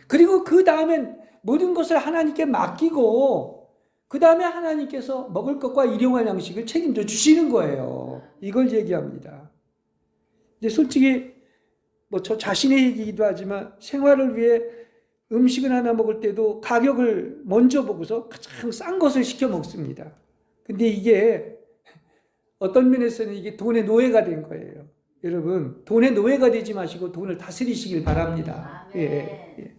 그리고 그 다음엔 모든 것을 하나님께 맡기고 그 다음에 하나님께서 먹을 것과 일용할 양식을 책임져 주시는 거예요. 이걸 얘기합니다. 이제 솔직히 뭐 저 자신의 얘기이기도 하지만 생활을 위해 음식을 하나 먹을 때도 가격을 먼저 보고서 가장 싼 것을 시켜 먹습니다. 근데 이게 어떤 면에서는 이게 돈의 노예가 된 거예요. 여러분, 돈의 노예가 되지 마시고 돈을 다스리시길 바랍니다. 예.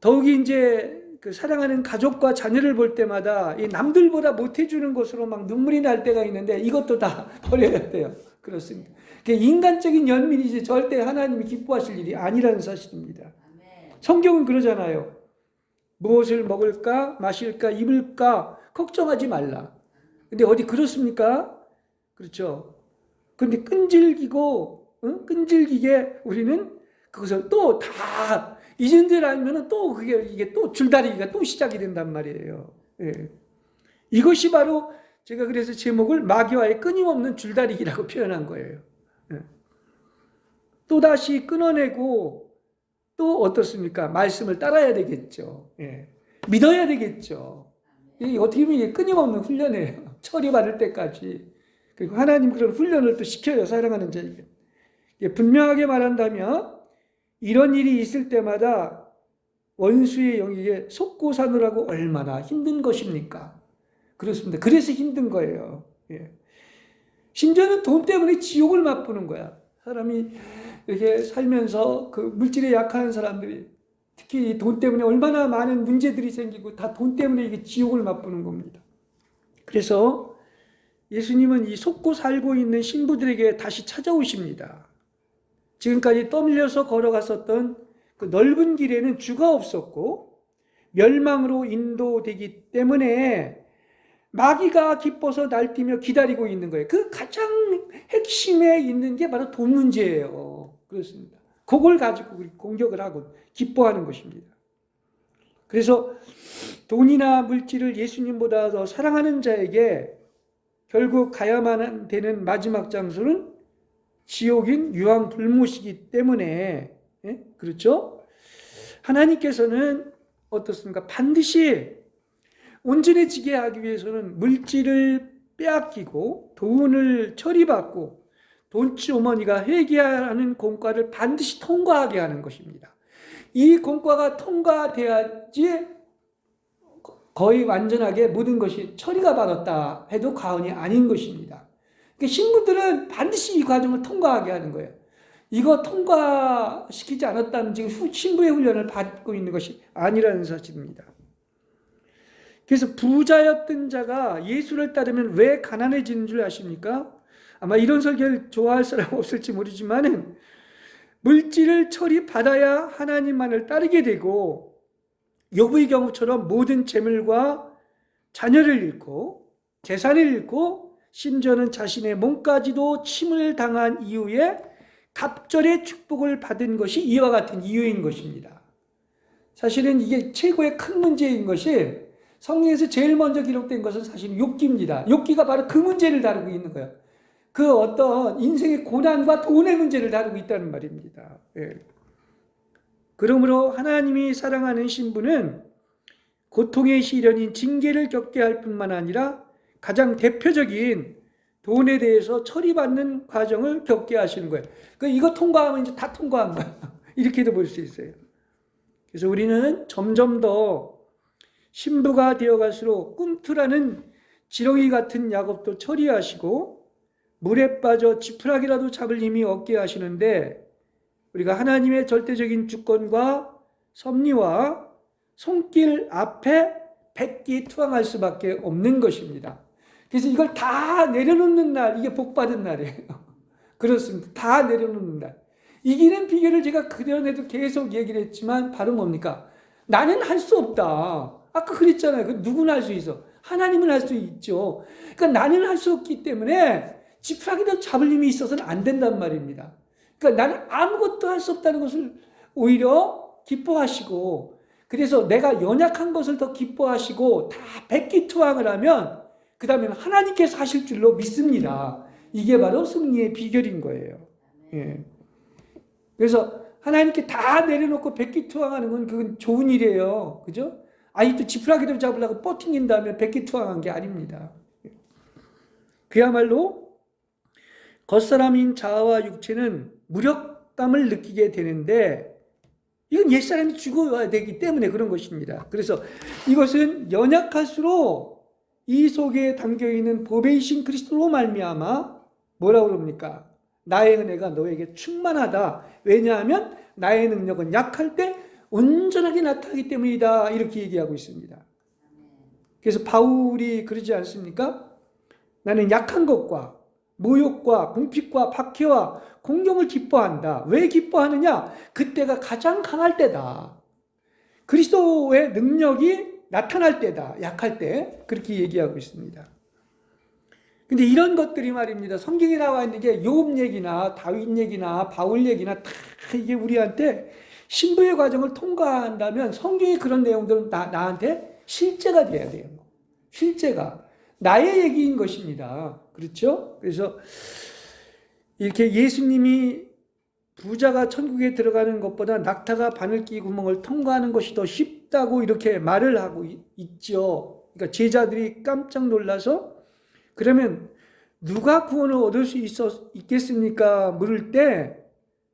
더욱이 이제 그 사랑하는 가족과 자녀를 볼 때마다 이 남들보다 못해주는 것으로 막 눈물이 날 때가 있는데 이것도 다 버려야 돼요. 그렇습니다. 인간적인 연민이지 절대 하나님이 기뻐하실 일이 아니라는 사실입니다. 성경은 그러잖아요. 무엇을 먹을까, 마실까, 입을까 걱정하지 말라. 근데 어디 그렇습니까? 그렇죠. 그런데 끈질기게 우리는 그것을 또 다 잊은 줄 알면은 또 이게 또 줄다리기가 또 시작이 된단 말이에요. 예. 이것이 바로 제가 그래서 제목을 마귀와의 끊임없는 줄다리기라고 표현한 거예요. 예. 또 다시 끊어내고 또 어떻습니까? 말씀을 따라야 되겠죠. 예. 믿어야 되겠죠. 이게 어떻게 보면 이게 끊임없는 훈련이에요. 철이 바를 때까지. 그리고 하나님 그런 훈련을 또 시켜요. 사랑하는 자에게. 분명하게 말한다면 이런 일이 있을 때마다 원수의 영에게 속고 사느라고 얼마나 힘든 것입니까? 그렇습니다. 그래서 힘든 거예요. 예. 심지어는 돈 때문에 지옥을 맛보는 거야. 사람이 이렇게 살면서 그 물질에 약한 사람들이 특히 돈 때문에 얼마나 많은 문제들이 생기고 다 돈 때문에 이게 지옥을 맛보는 겁니다. 그래서 예수님은 이 속고 살고 있는 신부들에게 다시 찾아오십니다. 지금까지 떠밀려서 걸어갔었던 그 넓은 길에는 주가 없었고 멸망으로 인도되기 때문에 마귀가 기뻐서 날뛰며 기다리고 있는 거예요. 그 가장 핵심에 있는 게 바로 돈 문제예요. 그렇습니다. 그걸 가지고 공격을 하고 기뻐하는 것입니다. 그래서 돈이나 물질을 예수님보다 더 사랑하는 자에게 결국 가야만 되는 마지막 장소는 지옥인 유황불못이기 때문에, 예? 그렇죠? 하나님께서는 어떻습니까? 반드시 온전해지게 하기 위해서는 물질을 빼앗기고 돈을 처리받고 돈주머니가 회개하는 공과를 반드시 통과하게 하는 것입니다. 이 공과가 통과돼야지 거의 완전하게 모든 것이 처리가 받았다 해도 과언이 아닌 것입니다. 그러니까 신부들은 반드시 이 과정을 통과하게 하는 거예요. 이거 통과시키지 않았다면 지금 신부의 훈련을 받고 있는 것이 아니라는 사실입니다. 그래서 부자였던 자가 예수를 따르면 왜 가난해지는 줄 아십니까? 아마 이런 설교를 좋아할 사람 없을지 모르지만 물질을 처리받아야 하나님만을 따르게 되고 욥의 경우처럼 모든 재물과 자녀를 잃고 재산을 잃고 심지어는 자신의 몸까지도 침을 당한 이후에 갑절의 축복을 받은 것이 이와 같은 이유인 것입니다. 사실은 이게 최고의 큰 문제인 것이 성경에서 제일 먼저 기록된 것은 사실 욥기입니다. 욥기가 바로 그 문제를 다루고 있는 거예요. 그 어떤 인생의 고난과 돈의 문제를 다루고 있다는 말입니다. 예. 그러므로 하나님이 사랑하는 신부는 고통의 시련인 징계를 겪게 할 뿐만 아니라 가장 대표적인 돈에 대해서 처리받는 과정을 겪게 하시는 거예요. 이거 통과하면 이제 다 통과한 거예요. 이렇게도 볼 수 있어요. 그래서 우리는 점점 더 신부가 되어갈수록 꿈틀하는 지렁이 같은 야곱도 처리하시고 물에 빠져 지푸라기라도 잡을 힘이 없게 하시는데 우리가 하나님의 절대적인 주권과 섭리와 손길 앞에 백기투항할 수밖에 없는 것입니다. 그래서 이걸 다 내려놓는 날, 이게 복받은 날이에요. 그렇습니다. 다 내려놓는 날. 이기는 비결을 제가 그전에도 계속 얘기를 했지만 바로 뭡니까? 나는 할 수 없다. 아까 그랬잖아요. 누구나 할 수 있어. 하나님은 할 수 있죠. 그러니까 나는 할 수 없기 때문에 지푸라기도 잡을 힘이 있어서는 안 된단 말입니다. 그러니까 나는 아무것도 할 수 없다는 것을 오히려 기뻐하시고, 그래서 내가 연약한 것을 더 기뻐하시고 다 백기투항을 하면 그 다음에는 하나님께서 하실 줄로 믿습니다. 이게 바로 승리의 비결인 거예요. 예. 그래서 하나님께 다 내려놓고 백기투항하는 건 그건 좋은 일이에요. 그죠? 또 지푸라기를 잡으려고 뻗팅긴 다음에 백기투항한 게 아닙니다. 그야말로 겉사람인 자아와 육체는 무력감을 느끼게 되는데 이건 옛사람이 죽어야 되기 때문에 그런 것입니다. 그래서 이것은 연약할수록 이 속에 담겨있는 보배이신 그리스도로 말미암아 뭐라고 그럽니까? 나의 은혜가 너에게 충만하다. 왜냐하면 나의 능력은 약할 때 온전하게 나타나기 때문이다. 이렇게 얘기하고 있습니다. 그래서 바울이 그러지 않습니까? 나는 약한 것과 모욕과 궁핍과 박해와 공경을 기뻐한다. 왜 기뻐하느냐? 그때가 가장 강할 때다. 그리스도의 능력이 나타날 때다. 약할 때. 그렇게 얘기하고 있습니다. 근데 이런 것들이 말입니다. 성경에 나와 있는 게 욥 얘기나 다윗 얘기나 바울 얘기나 다 이게 우리한테 신부의 과정을 통과한다면 성경의 그런 내용들은 나한테 실제가 돼야 돼요. 실제가. 나의 얘기인 것입니다. 그렇죠? 그래서 이렇게 예수님이 부자가 천국에 들어가는 것보다 낙타가 바늘기 구멍을 통과하는 것이 더 쉽다고 이렇게 말을 하고 있죠. 그러니까 제자들이 깜짝 놀라서 그러면 누가 구원을 얻을 수 있겠습니까? 물을 때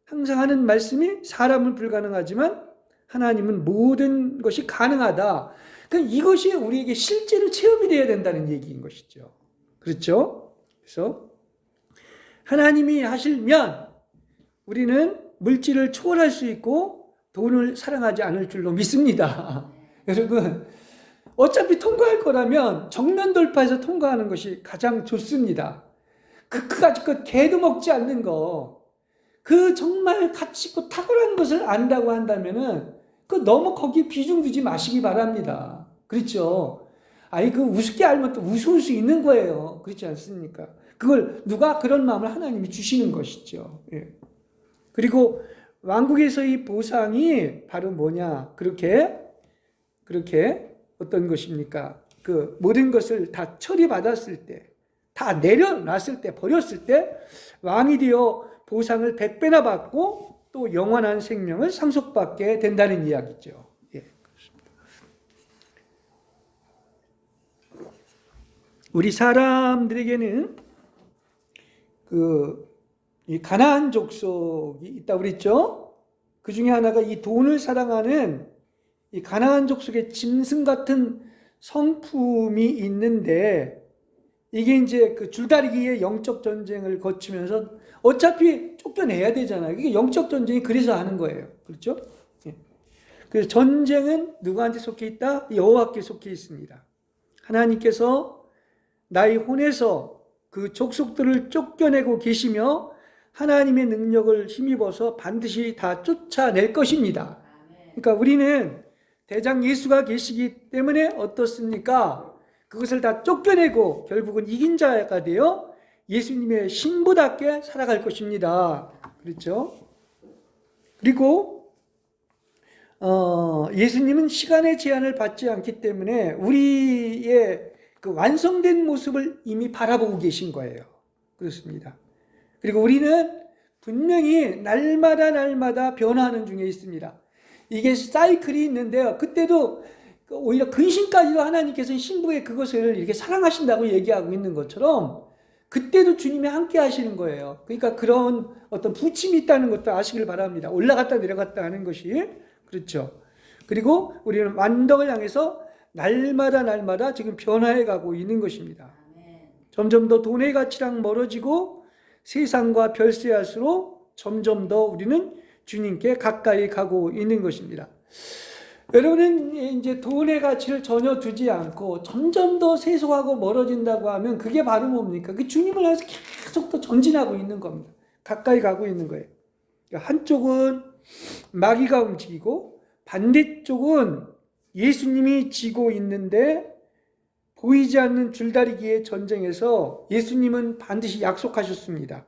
항상 하는 말씀이 사람은 불가능하지만 하나님은 모든 것이 가능하다. 그러니까 이것이 우리에게 실제로 체험이 되어야 된다는 얘기인 것이죠. 그렇죠? 그래서 하나님이 하시면 우리는 물질을 초월할 수 있고 돈을 사랑하지 않을 줄로 믿습니다. 여러분, 어차피 통과할 거라면 정면 돌파해서 통과하는 것이 가장 좋습니다. 그 개도 먹지 않는 거, 그 정말 가치 있고 탁월한 것을 안다고 한다면은 너무 거기 비중 두지 마시기 바랍니다. 그렇죠? 그 우습게 알면 또 우스울 수 있는 거예요. 그렇지 않습니까? 그걸 누가 그런 마음을 하나님이 주시는 것이죠. 예. 그리고 왕국에서의 보상이 바로 뭐냐? 그렇게 그렇게 어떤 것입니까? 그 모든 것을 다 처리받았을 때, 다 내려놨을 때, 버렸을 때 왕이 되어 보상을 100배나 받고 또 영원한 생명을 상속받게 된다는 이야기죠. 예. 우리 사람들에게는 이 가나안 족속이 있다고 그랬죠? 그 중에 하나가 이 돈을 사랑하는 이 가나안 족속의 짐승 같은 성품이 있는데, 이게 이제 그 줄다리기의 영적 전쟁을 거치면서 어차피 쫓겨내야 되잖아요. 이게 영적 전쟁이 그래서 하는 거예요. 그렇죠? 예. 그래서 전쟁은 누구한테 속해 있다? 여호와께 속해 있습니다. 하나님께서 나의 혼에서 그 족속들을 쫓겨내고 계시며 하나님의 능력을 힘입어서 반드시 다 쫓아낼 것입니다. 그러니까 우리는 대장 예수가 계시기 때문에 어떻습니까? 그것을 다 쫓겨내고 결국은 이긴 자가 되어 예수님의 신부답게 살아갈 것입니다. 그렇죠? 그리고 예수님은 시간의 제한을 받지 않기 때문에 우리의 그 완성된 모습을 이미 바라보고 계신 거예요. 그렇습니다. 그리고 우리는 분명히 날마다 변화하는 중에 있습니다. 이게 사이클이 있는데요. 그때도 오히려 근심까지도 하나님께서는 신부의 그것을 이렇게 사랑하신다고 얘기하고 있는 것처럼 그때도 주님이 함께 하시는 거예요. 그러니까 그런 어떤 부침이 있다는 것도 아시길 바랍니다. 올라갔다 내려갔다 하는 것이. 그렇죠. 그리고 우리는 완덕을 향해서 날마다 지금 변화해 가고 있는 것입니다. 점점 더 돈의 가치랑 멀어지고 세상과 별세할수록 점점 더 우리는 주님께 가까이 가고 있는 것입니다. 여러분은 이제 돈의 가치를 전혀 두지 않고 점점 더 세속하고 멀어진다고 하면 그게 바로 뭡니까? 그 주님을 향해서 계속 더 전진하고 있는 겁니다. 가까이 가고 있는 거예요. 한쪽은 마귀가 움직이고 반대쪽은 예수님이 지고 있는데 보이지 않는 줄다리기의 전쟁에서 예수님은 반드시 약속하셨습니다.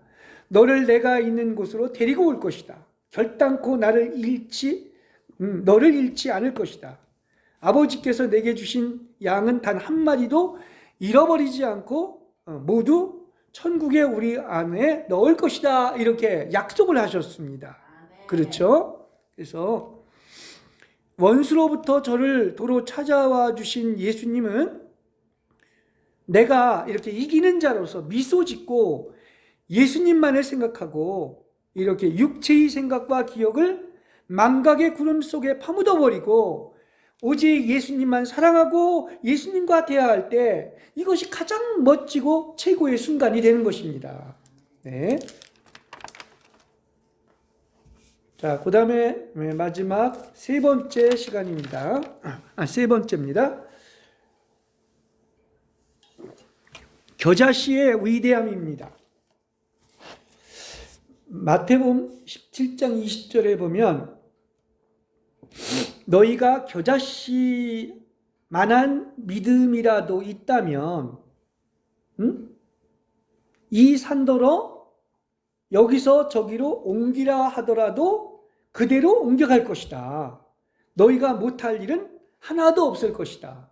너를 내가 있는 곳으로 데리고 올 것이다. 결단코 너를 잃지 않을 것이다. 아버지께서 내게 주신 양은 단 한 마리도 잃어버리지 않고 모두 천국의 우리 안에 넣을 것이다. 이렇게 약속을 하셨습니다. 그렇죠? 그래서 원수로부터 저를 도로 찾아와 주신 예수님은 내가 이렇게 이기는 자로서 미소 짓고 예수님만을 생각하고 이렇게 육체의 생각과 기억을 망각의 구름 속에 파묻어버리고 오직 예수님만 사랑하고 예수님과 대화할 때 이것이 가장 멋지고 최고의 순간이 되는 것입니다. 네. 자, 그 다음에 마지막 세 번째 시간입니다. 세 번째입니다. 겨자씨의 위대함입니다. 마태복음 17장 20절에 보면 너희가 겨자씨만한 믿음이라도 있다면 이 산더러 여기서 저기로 옮기라 하더라도 그대로 옮겨갈 것이다. 너희가 못할 일은 하나도 없을 것이다.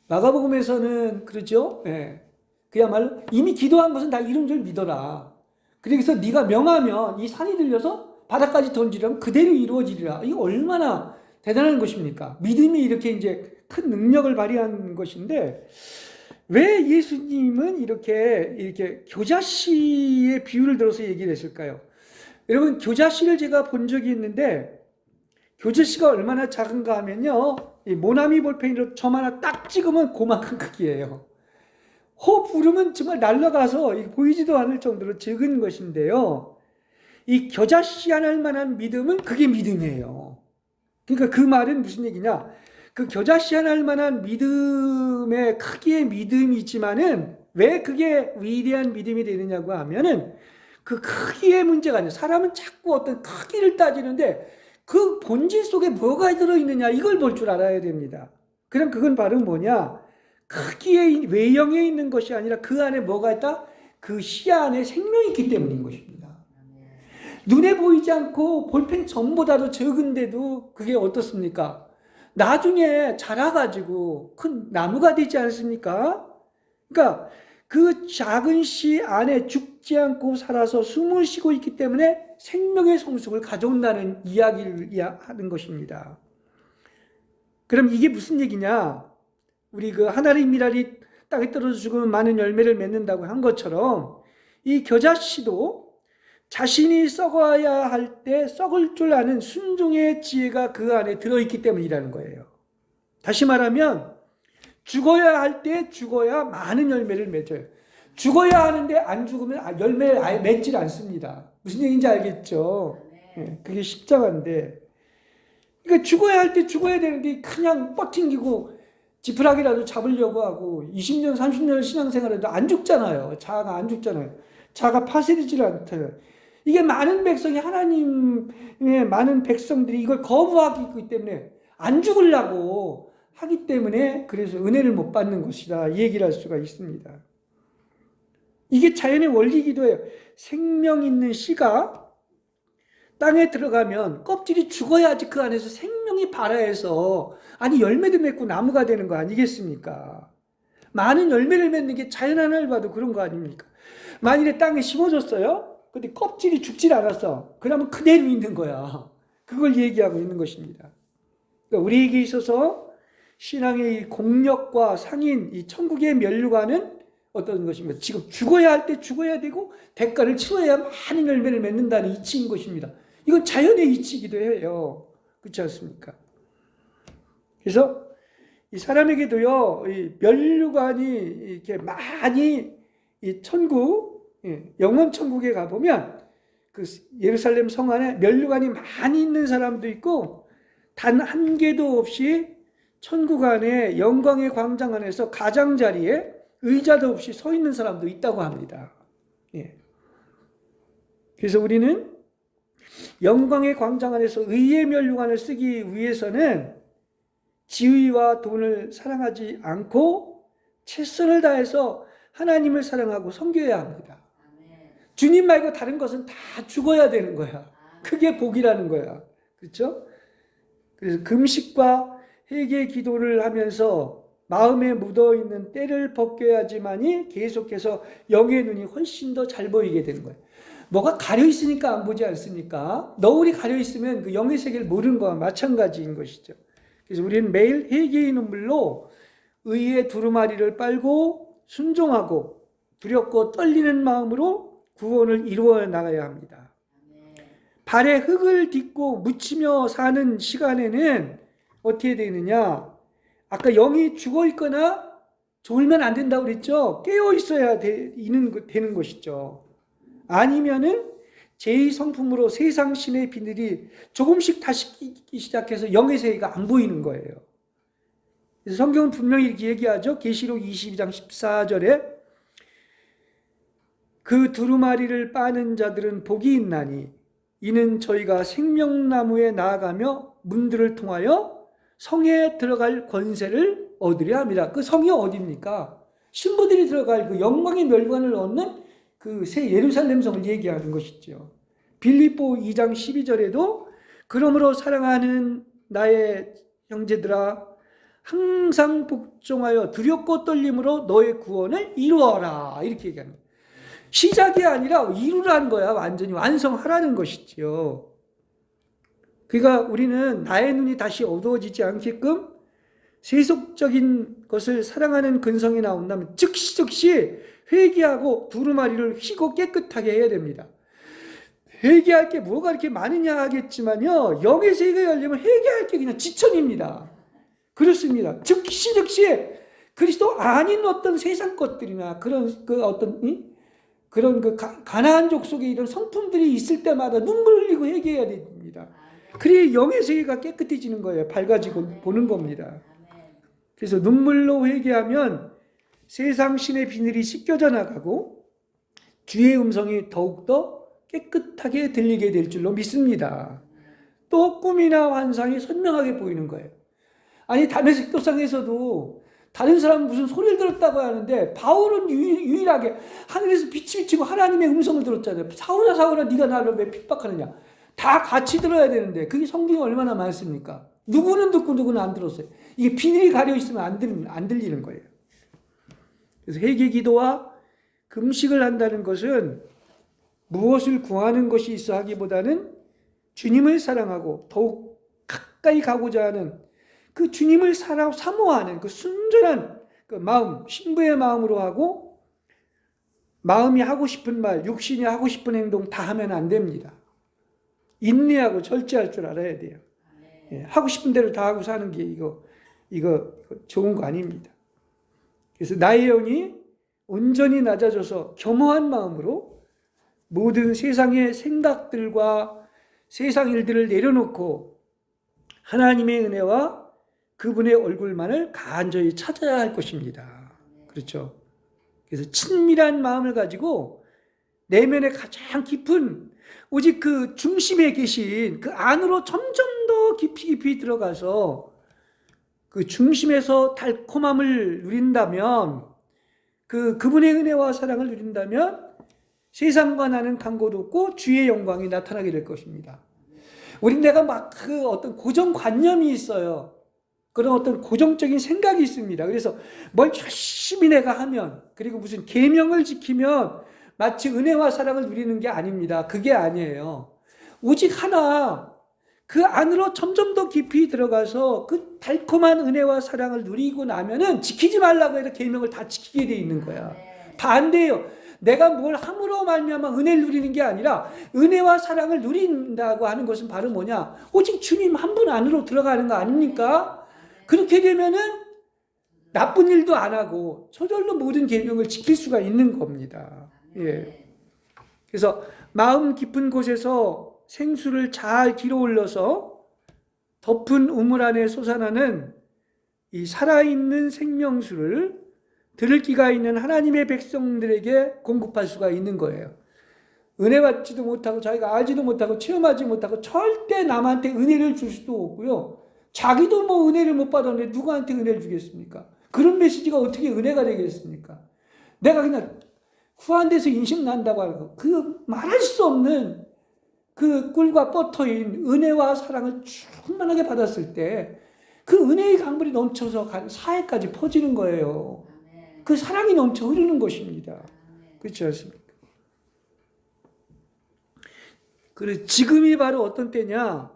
마가복음에서는 그러죠. 예. 그야말로 이미 기도한 것은 다 이룬 줄 믿어라. 그래서 네가 명하면 이 산이 들려서 바다까지 던지려면 그대로 이루어지리라. 이거 얼마나 대단한 것입니까? 믿음이 이렇게 이제 큰 능력을 발휘한 것인데 왜 예수님은 이렇게 겨자씨의 비유를 들어서 얘기를 했을까요? 여러분, 겨자씨를 제가 본 적이 있는데 겨자씨가 얼마나 작은가 하면요, 이 모나미 볼펜으로 점 하나 딱 찍으면 그만큼 크기예요. 호흡 부르면 정말 날아가서 보이지도 않을 정도로 적은 것인데요, 이 겨자씨 하나일 만한 믿음은 그게 믿음이에요. 그러니까 그 말은 무슨 얘기냐, 그 겨자씨 하나일 만한 믿음의 크기의 믿음이지만은 왜 그게 위대한 믿음이 되느냐고 하면은 그 크기의 문제가 아니에요. 사람은 자꾸 어떤 크기를 따지는데 그 본질 속에 뭐가 들어있느냐 이걸 볼 줄 알아야 됩니다. 그럼 그건 바로 뭐냐, 크기의 외형에 있는 것이 아니라 그 안에 뭐가 있다? 그 시야 안에 생명이 있기 때문인 것입니다. 눈에 보이지 않고 볼펜 점보다도 적은데도 그게 어떻습니까? 나중에 자라가지고 큰 나무가 되지 않습니까? 그러니까 그 작은 씨 안에 죽지 않고 살아서 숨을 쉬고 있기 때문에 생명의 성숙을 가져온다는 이야기를 하는 것입니다. 그럼 이게 무슨 얘기냐? 우리 그 하나의 미랄이 땅에 떨어져 죽으면 많은 열매를 맺는다고 한 것처럼 이 겨자씨도 자신이 썩어야 할 때 썩을 줄 아는 순종의 지혜가 그 안에 들어있기 때문이라는 거예요. 다시 말하면 죽어야 할 때 죽어야 많은 열매를 맺어요. 죽어야 하는데 안 죽으면 열매를 아예 맺질 않습니다. 무슨 얘기인지 알겠죠? 네, 그게 십자가인데, 그러니까 죽어야 할 때 죽어야 되는데 그냥 뻗팅기고 지푸라기라도 잡으려고 하고 20년, 30년 신앙생활해도 안 죽잖아요. 자아가 안 죽잖아요. 자아가 파쇄되질 않대요. 이게 많은 백성이 하나님의 많은 백성들이 이걸 거부하기 때문에 안 죽으려고 하기 때문에 그래서 은혜를 못 받는 것이다. 이 얘기를 할 수가 있습니다. 이게 자연의 원리이기도 해요. 생명 있는 씨가 땅에 들어가면 껍질이 죽어야지 그 안에서 생명이 발화해서 열매도 맺고 나무가 되는 거 아니겠습니까? 많은 열매를 맺는 게 자연 하나를 봐도 그런 거 아닙니까? 만일에 땅에 심어졌어요? 근데 껍질이 죽질 않았어. 그러면 그대로 있는 거야. 그걸 얘기하고 있는 것입니다. 그러니까 우리에게 있어서 신앙의 공력과 상인, 이 천국의 면류관은 어떤 것입니까? 지금 죽어야 할 때 죽어야 되고 대가를 치러야 많은 열매를 맺는다는 이치인 것입니다. 이건 자연의 이치이기도 해요. 그렇지 않습니까? 그래서 이 사람에게도요, 이 면류관이 이렇게 많이 이 천국, 영원 천국에 가보면 그 예루살렘 성 안에 면류관이 많이 있는 사람도 있고 단 한 개도 없이 천국 안에 영광의 광장 안에서 가장자리에 의자도 없이 서 있는 사람도 있다고 합니다. 그래서 우리는 영광의 광장 안에서 의의 면류관을 쓰기 위해서는 지위와 돈을 사랑하지 않고 최선을 다해서 하나님을 사랑하고 섬겨야 합니다. 주님 말고 다른 것은 다 죽어야 되는 거야. 그게 복이라는 거야. 그렇죠? 그래서 금식과 회개 기도를 하면서 마음에 묻어있는 때를 벗겨야지만이 계속해서 영의 눈이 훨씬 더 잘 보이게 되는 거예요. 뭐가 가려있으니까 안 보지 않습니까? 너울이 가려있으면 그 영의 세계를 모르는 거와 마찬가지인 것이죠. 그래서 우리는 매일 회개의 눈물로 의의 두루마리를 빨고 순종하고 두렵고 떨리는 마음으로 구원을 이루어 나가야 합니다. 발에 흙을 딛고 묻히며 사는 시간에는 어떻게 되느냐? 아까 영이 죽어 있거나 졸면 안 된다고 그랬죠? 깨어 있어야 되는 것이죠. 아니면은 제2성품으로 세상 신의 비늘이 조금씩 다시 끼기 시작해서 영의 세계가 안 보이는 거예요. 그래서 성경은 분명히 이렇게 얘기하죠. 계시록 22장 14절에 그 두루마리를 빠는 자들은 복이 있나니 이는 저희가 생명나무에 나아가며 문들을 통하여 성에 들어갈 권세를 얻으려 합니다. 그 성이 어디입니까? 신부들이 들어갈 그 영광의 멸관을 얻는 그 새 예루살렘 성을 얘기하는 것이죠. 빌립보 2장 12절에도 그러므로 사랑하는 나의 형제들아 항상 복종하여 두렵고 떨림으로 너의 구원을 이루어라 이렇게 얘기합니다. 시작이 아니라 이루라는 거야. 완전히 완성하라는 것이지요. 그러니까 우리는 나의 눈이 다시 어두워지지 않게끔 세속적인 것을 사랑하는 근성이 나온다면 즉시 회개하고 두루마리를 휘고 깨끗하게 해야 됩니다. 회개할 게 뭐가 이렇게 많으냐 하겠지만요. 영의 세계가 열리면 회개할 게 그냥 지천입니다. 그렇습니다. 즉시 그리스도 아닌 어떤 세상 것들이나 그런 그 어떤 그런 그 가나안족 속에 이런 성품들이 있을 때마다 눈물 흘리고 회개해야 됩니다. 그래야 영의 세계가 깨끗해지는 거예요. 밝아지고 보는 겁니다. 그래서 눈물로 회개하면 세상 신의 비늘이 씻겨져 나가고 주의 음성이 더욱더 깨끗하게 들리게 될 줄로 믿습니다. 또 꿈이나 환상이 선명하게 보이는 거예요. 아니 다메섹 도상에서도 다른 사람은 무슨 소리를 들었다고 하는데 바울은 유일하게 하늘에서 빛이 비치고 하나님의 음성을 들었잖아요. 사울아 네가 나를 왜 핍박하느냐. 다 같이 들어야 되는데 그게 성경이 얼마나 많습니까? 누구는 듣고 누구는 안 들었어요. 이게 비닐이 가려 있으면 안 들리는 거예요. 그래서 회개 기도와 금식을 한다는 것은 무엇을 구하는 것이 있어 하기보다는 주님을 사랑하고 더욱 가까이 가고자 하는 그 주님을 사모하는 그 순전한 그 마음, 신부의 마음으로 하고, 마음이 하고 싶은 말, 육신이 하고 싶은 행동 다 하면 안 됩니다. 인내하고 절제할 줄 알아야 돼요. 예, 하고 싶은 대로 다 하고 사는 게 이거 좋은 거 아닙니다. 그래서 나의 영이 온전히 낮아져서 겸허한 마음으로 모든 세상의 생각들과 세상 일들을 내려놓고 하나님의 은혜와 그분의 얼굴만을 간절히 찾아야 할 것입니다. 그렇죠? 그래서 친밀한 마음을 가지고 내면의 가장 깊은 오직 그 중심에 계신 그 안으로 점점 더 깊이 들어가서 그 중심에서 달콤함을 누린다면, 그분의 은혜와 사랑을 누린다면 세상과 나는 간고도 없고 주의 영광이 나타나게 될 것입니다. 우린 내가 막 그 어떤 고정관념이 있어요. 그런 어떤 고정적인 생각이 있습니다. 그래서 뭘 열심히 내가 하면, 그리고 무슨 계명을 지키면 마치 은혜와 사랑을 누리는 게 아닙니다. 그게 아니에요. 오직 하나, 그 안으로 점점 더 깊이 들어가서 그 달콤한 은혜와 사랑을 누리고 나면은 지키지 말라고 해도 계명을 다 지키게 돼 있는 거야. 반대예요. 내가 뭘 함으로 말미암아 은혜를 누리는 게 아니라 은혜와 사랑을 누린다고 하는 것은 바로 뭐냐? 오직 주님 한 분 안으로 들어가는 거 아닙니까? 그렇게 되면은 나쁜 일도 안 하고 저절로 모든 계명을 지킬 수가 있는 겁니다. 예. 그래서 마음 깊은 곳에서 생수를 잘 길어 올려서 덮은 우물 안에 솟아나는 이 살아있는 생명수를 들을 기가 있는 하나님의 백성들에게 공급할 수가 있는 거예요. 은혜 받지도 못하고 자기가 알지도 못하고 체험하지 못하고 절대 남한테 은혜를 줄 수도 없고요. 자기도 뭐 은혜를 못 받았는데 누구한테 은혜를 주겠습니까? 그런 메시지가 어떻게 은혜가 되겠습니까? 내가 그냥 후한돼서 인식 난다고 하고 그 말할 수 없는 그 꿀과 버터인 은혜와 사랑을 충만하게 받았을 때 그 은혜의 강물이 넘쳐서 사회까지 퍼지는 거예요. 그 사랑이 넘쳐 흐르는 것입니다. 그렇지 않습니까? 그래서 지금이 바로 어떤 때냐?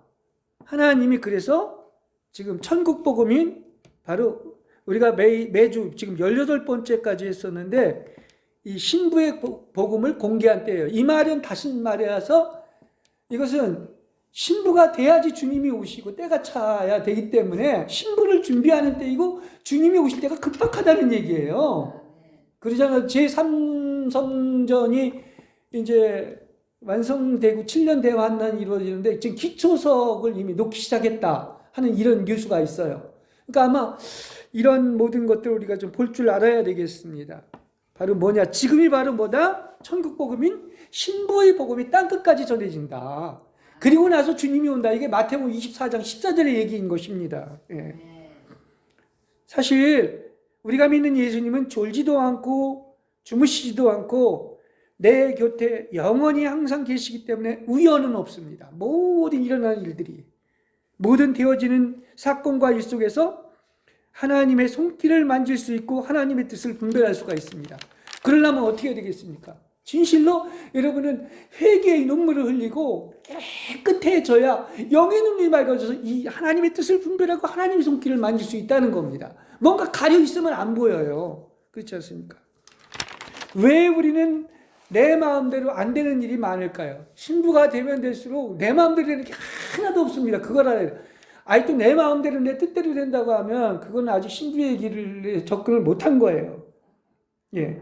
하나님이 그래서 지금 천국 복음인 바로 우리가 매주 지금 18번째까지 했었는데 이 신부의 복음을 공개한 때예요. 이 말은 다시 말해서 이것은 신부가 돼야지 주님이 오시고 때가 차야 되기 때문에 신부를 준비하는 때이고 주님이 오실 때가 급박하다는 얘기예요. 그러잖아요. 제3성전이 이제 완성되고 7년 대환란이 이루어지는데 지금 기초석을 이미 놓기 시작했다 하는 이런 뉴스가 있어요. 그러니까 아마 이런 모든 것들을 우리가 좀 볼 줄 알아야 되겠습니다. 바로 뭐냐? 지금이 바로 뭐다? 천국 복음인 신부의 복음이 땅끝까지 전해진다. 그리고 나서 주님이 온다. 이게 마태복음 24장 14절의 얘기인 것입니다. 예. 사실 우리가 믿는 예수님은 졸지도 않고 주무시지도 않고 내 곁에 영원히 항상 계시기 때문에 우연은 없습니다. 모든 일어나는 일들이, 모든 되어지는 사건과 일 속에서 하나님의 손길을 만질 수 있고 하나님의 뜻을 분별할 수가 있습니다. 그러려면 어떻게 해야 되겠습니까? 진실로 여러분은 회개의 눈물을 흘리고 깨끗해져야 영의 눈이 맑아져서 이 하나님의 뜻을 분별하고 하나님의 손길을 만질 수 있다는 겁니다. 뭔가 가려 있으면 안 보여요. 그렇지 않습니까? 왜 우리는 내 마음대로 안 되는 일이 많을까요? 신부가 되면 될수록 내 마음대로 되는 게 하나도 없습니다. 그걸 알아야 돼요. 또 내 마음대로 내 뜻대로 된다고 하면 그건 아직 신부의 길을 접근을 못한 거예요. 예.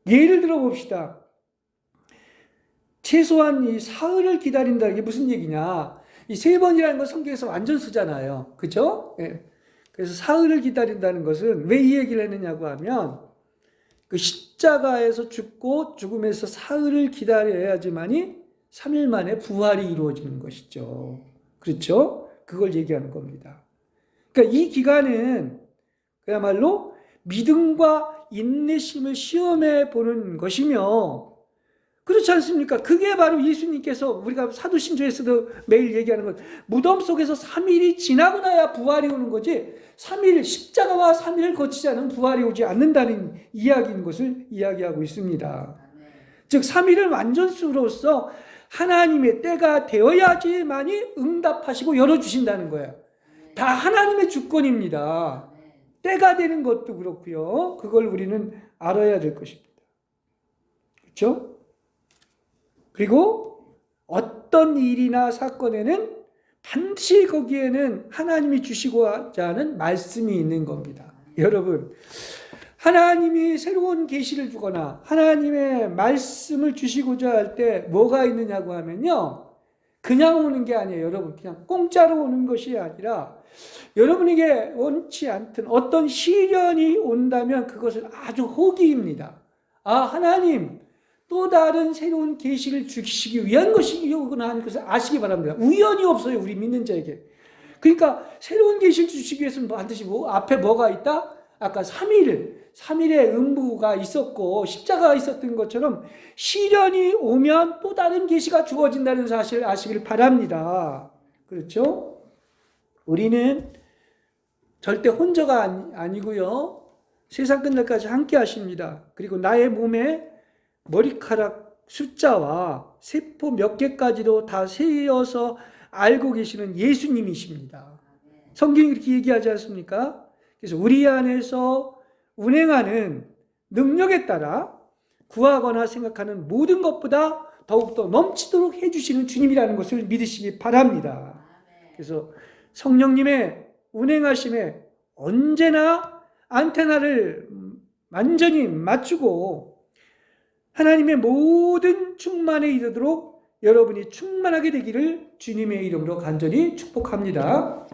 예를 들어 봅시다. 최소한 이 사흘을 기다린다는 게 무슨 얘기냐? 이 3번이라는 건 성경에서 완전수잖아요. 그죠? 예. 그래서 사흘을 기다린다는 것은 왜 이 얘기를 했느냐고 하면 그 십자가에서 죽고 죽음에서 사흘을 기다려야지만이 3일 만에 부활이 이루어지는 것이죠. 그렇죠? 그걸 얘기하는 겁니다. 그러니까 이 기간은 그야말로 믿음과 인내심을 시험해 보는 것이며 그렇지 않습니까? 그게 바로 예수님께서 우리가 사도신조에서도 매일 얘기하는 것, 무덤 속에서 3일이 지나고 나야 부활이 오는 거지 3일 십자가와 3일을 거치지 않으면 부활이 오지 않는다는 이야기인 것을 이야기하고 있습니다. 즉 3일을 완전수로서 하나님의 때가 되어야지만이 응답하시고 열어주신다는 거예요. 다 하나님의 주권입니다. 때가 되는 것도 그렇고요. 그걸 우리는 알아야 될 것입니다. 그렇죠? 그리고 어떤 일이나 사건에는 반드시 거기에는 하나님이 주시고자 하는 말씀이 있는 겁니다. 여러분, 하나님이 새로운 계시를 주거나 하나님의 말씀을 주시고자 할 때 뭐가 있느냐고 하면요, 그냥 오는 게 아니에요. 여러분, 그냥 공짜로 오는 것이 아니라 여러분에게 원치 않든 어떤 시련이 온다면 그것을 아주 호기입니다. 아, 하나님 또 다른 새로운 계시를 주시기 위한 것이구나 하는 것을 아시기 바랍니다. 우연이 없어요, 우리 믿는 자에게. 그러니까 새로운 계시를 주시기 위해서는 반드시 앞에 뭐가 있다? 아까 3일의 음부가 있었고 십자가가 있었던 것처럼 시련이 오면 또 다른 계시가 주어진다는 사실을 아시길 바랍니다. 그렇죠? 우리는 절대 혼자가 아니고요. 세상 끝날까지 함께 하십니다. 그리고 나의 몸에 머리카락 숫자와 세포 몇 개까지도 다 세어서 알고 계시는 예수님이십니다. 성경이 그렇게 얘기하지 않습니까? 그래서 우리 안에서 운행하는 능력에 따라 구하거나 생각하는 모든 것보다 더욱더 넘치도록 해주시는 주님이라는 것을 믿으시기 바랍니다. 그래서 성령님의 운행하심에 언제나 안테나를 완전히 맞추고 하나님의 모든 충만에 이르도록 여러분이 충만하게 되기를 주님의 이름으로 간절히 축복합니다.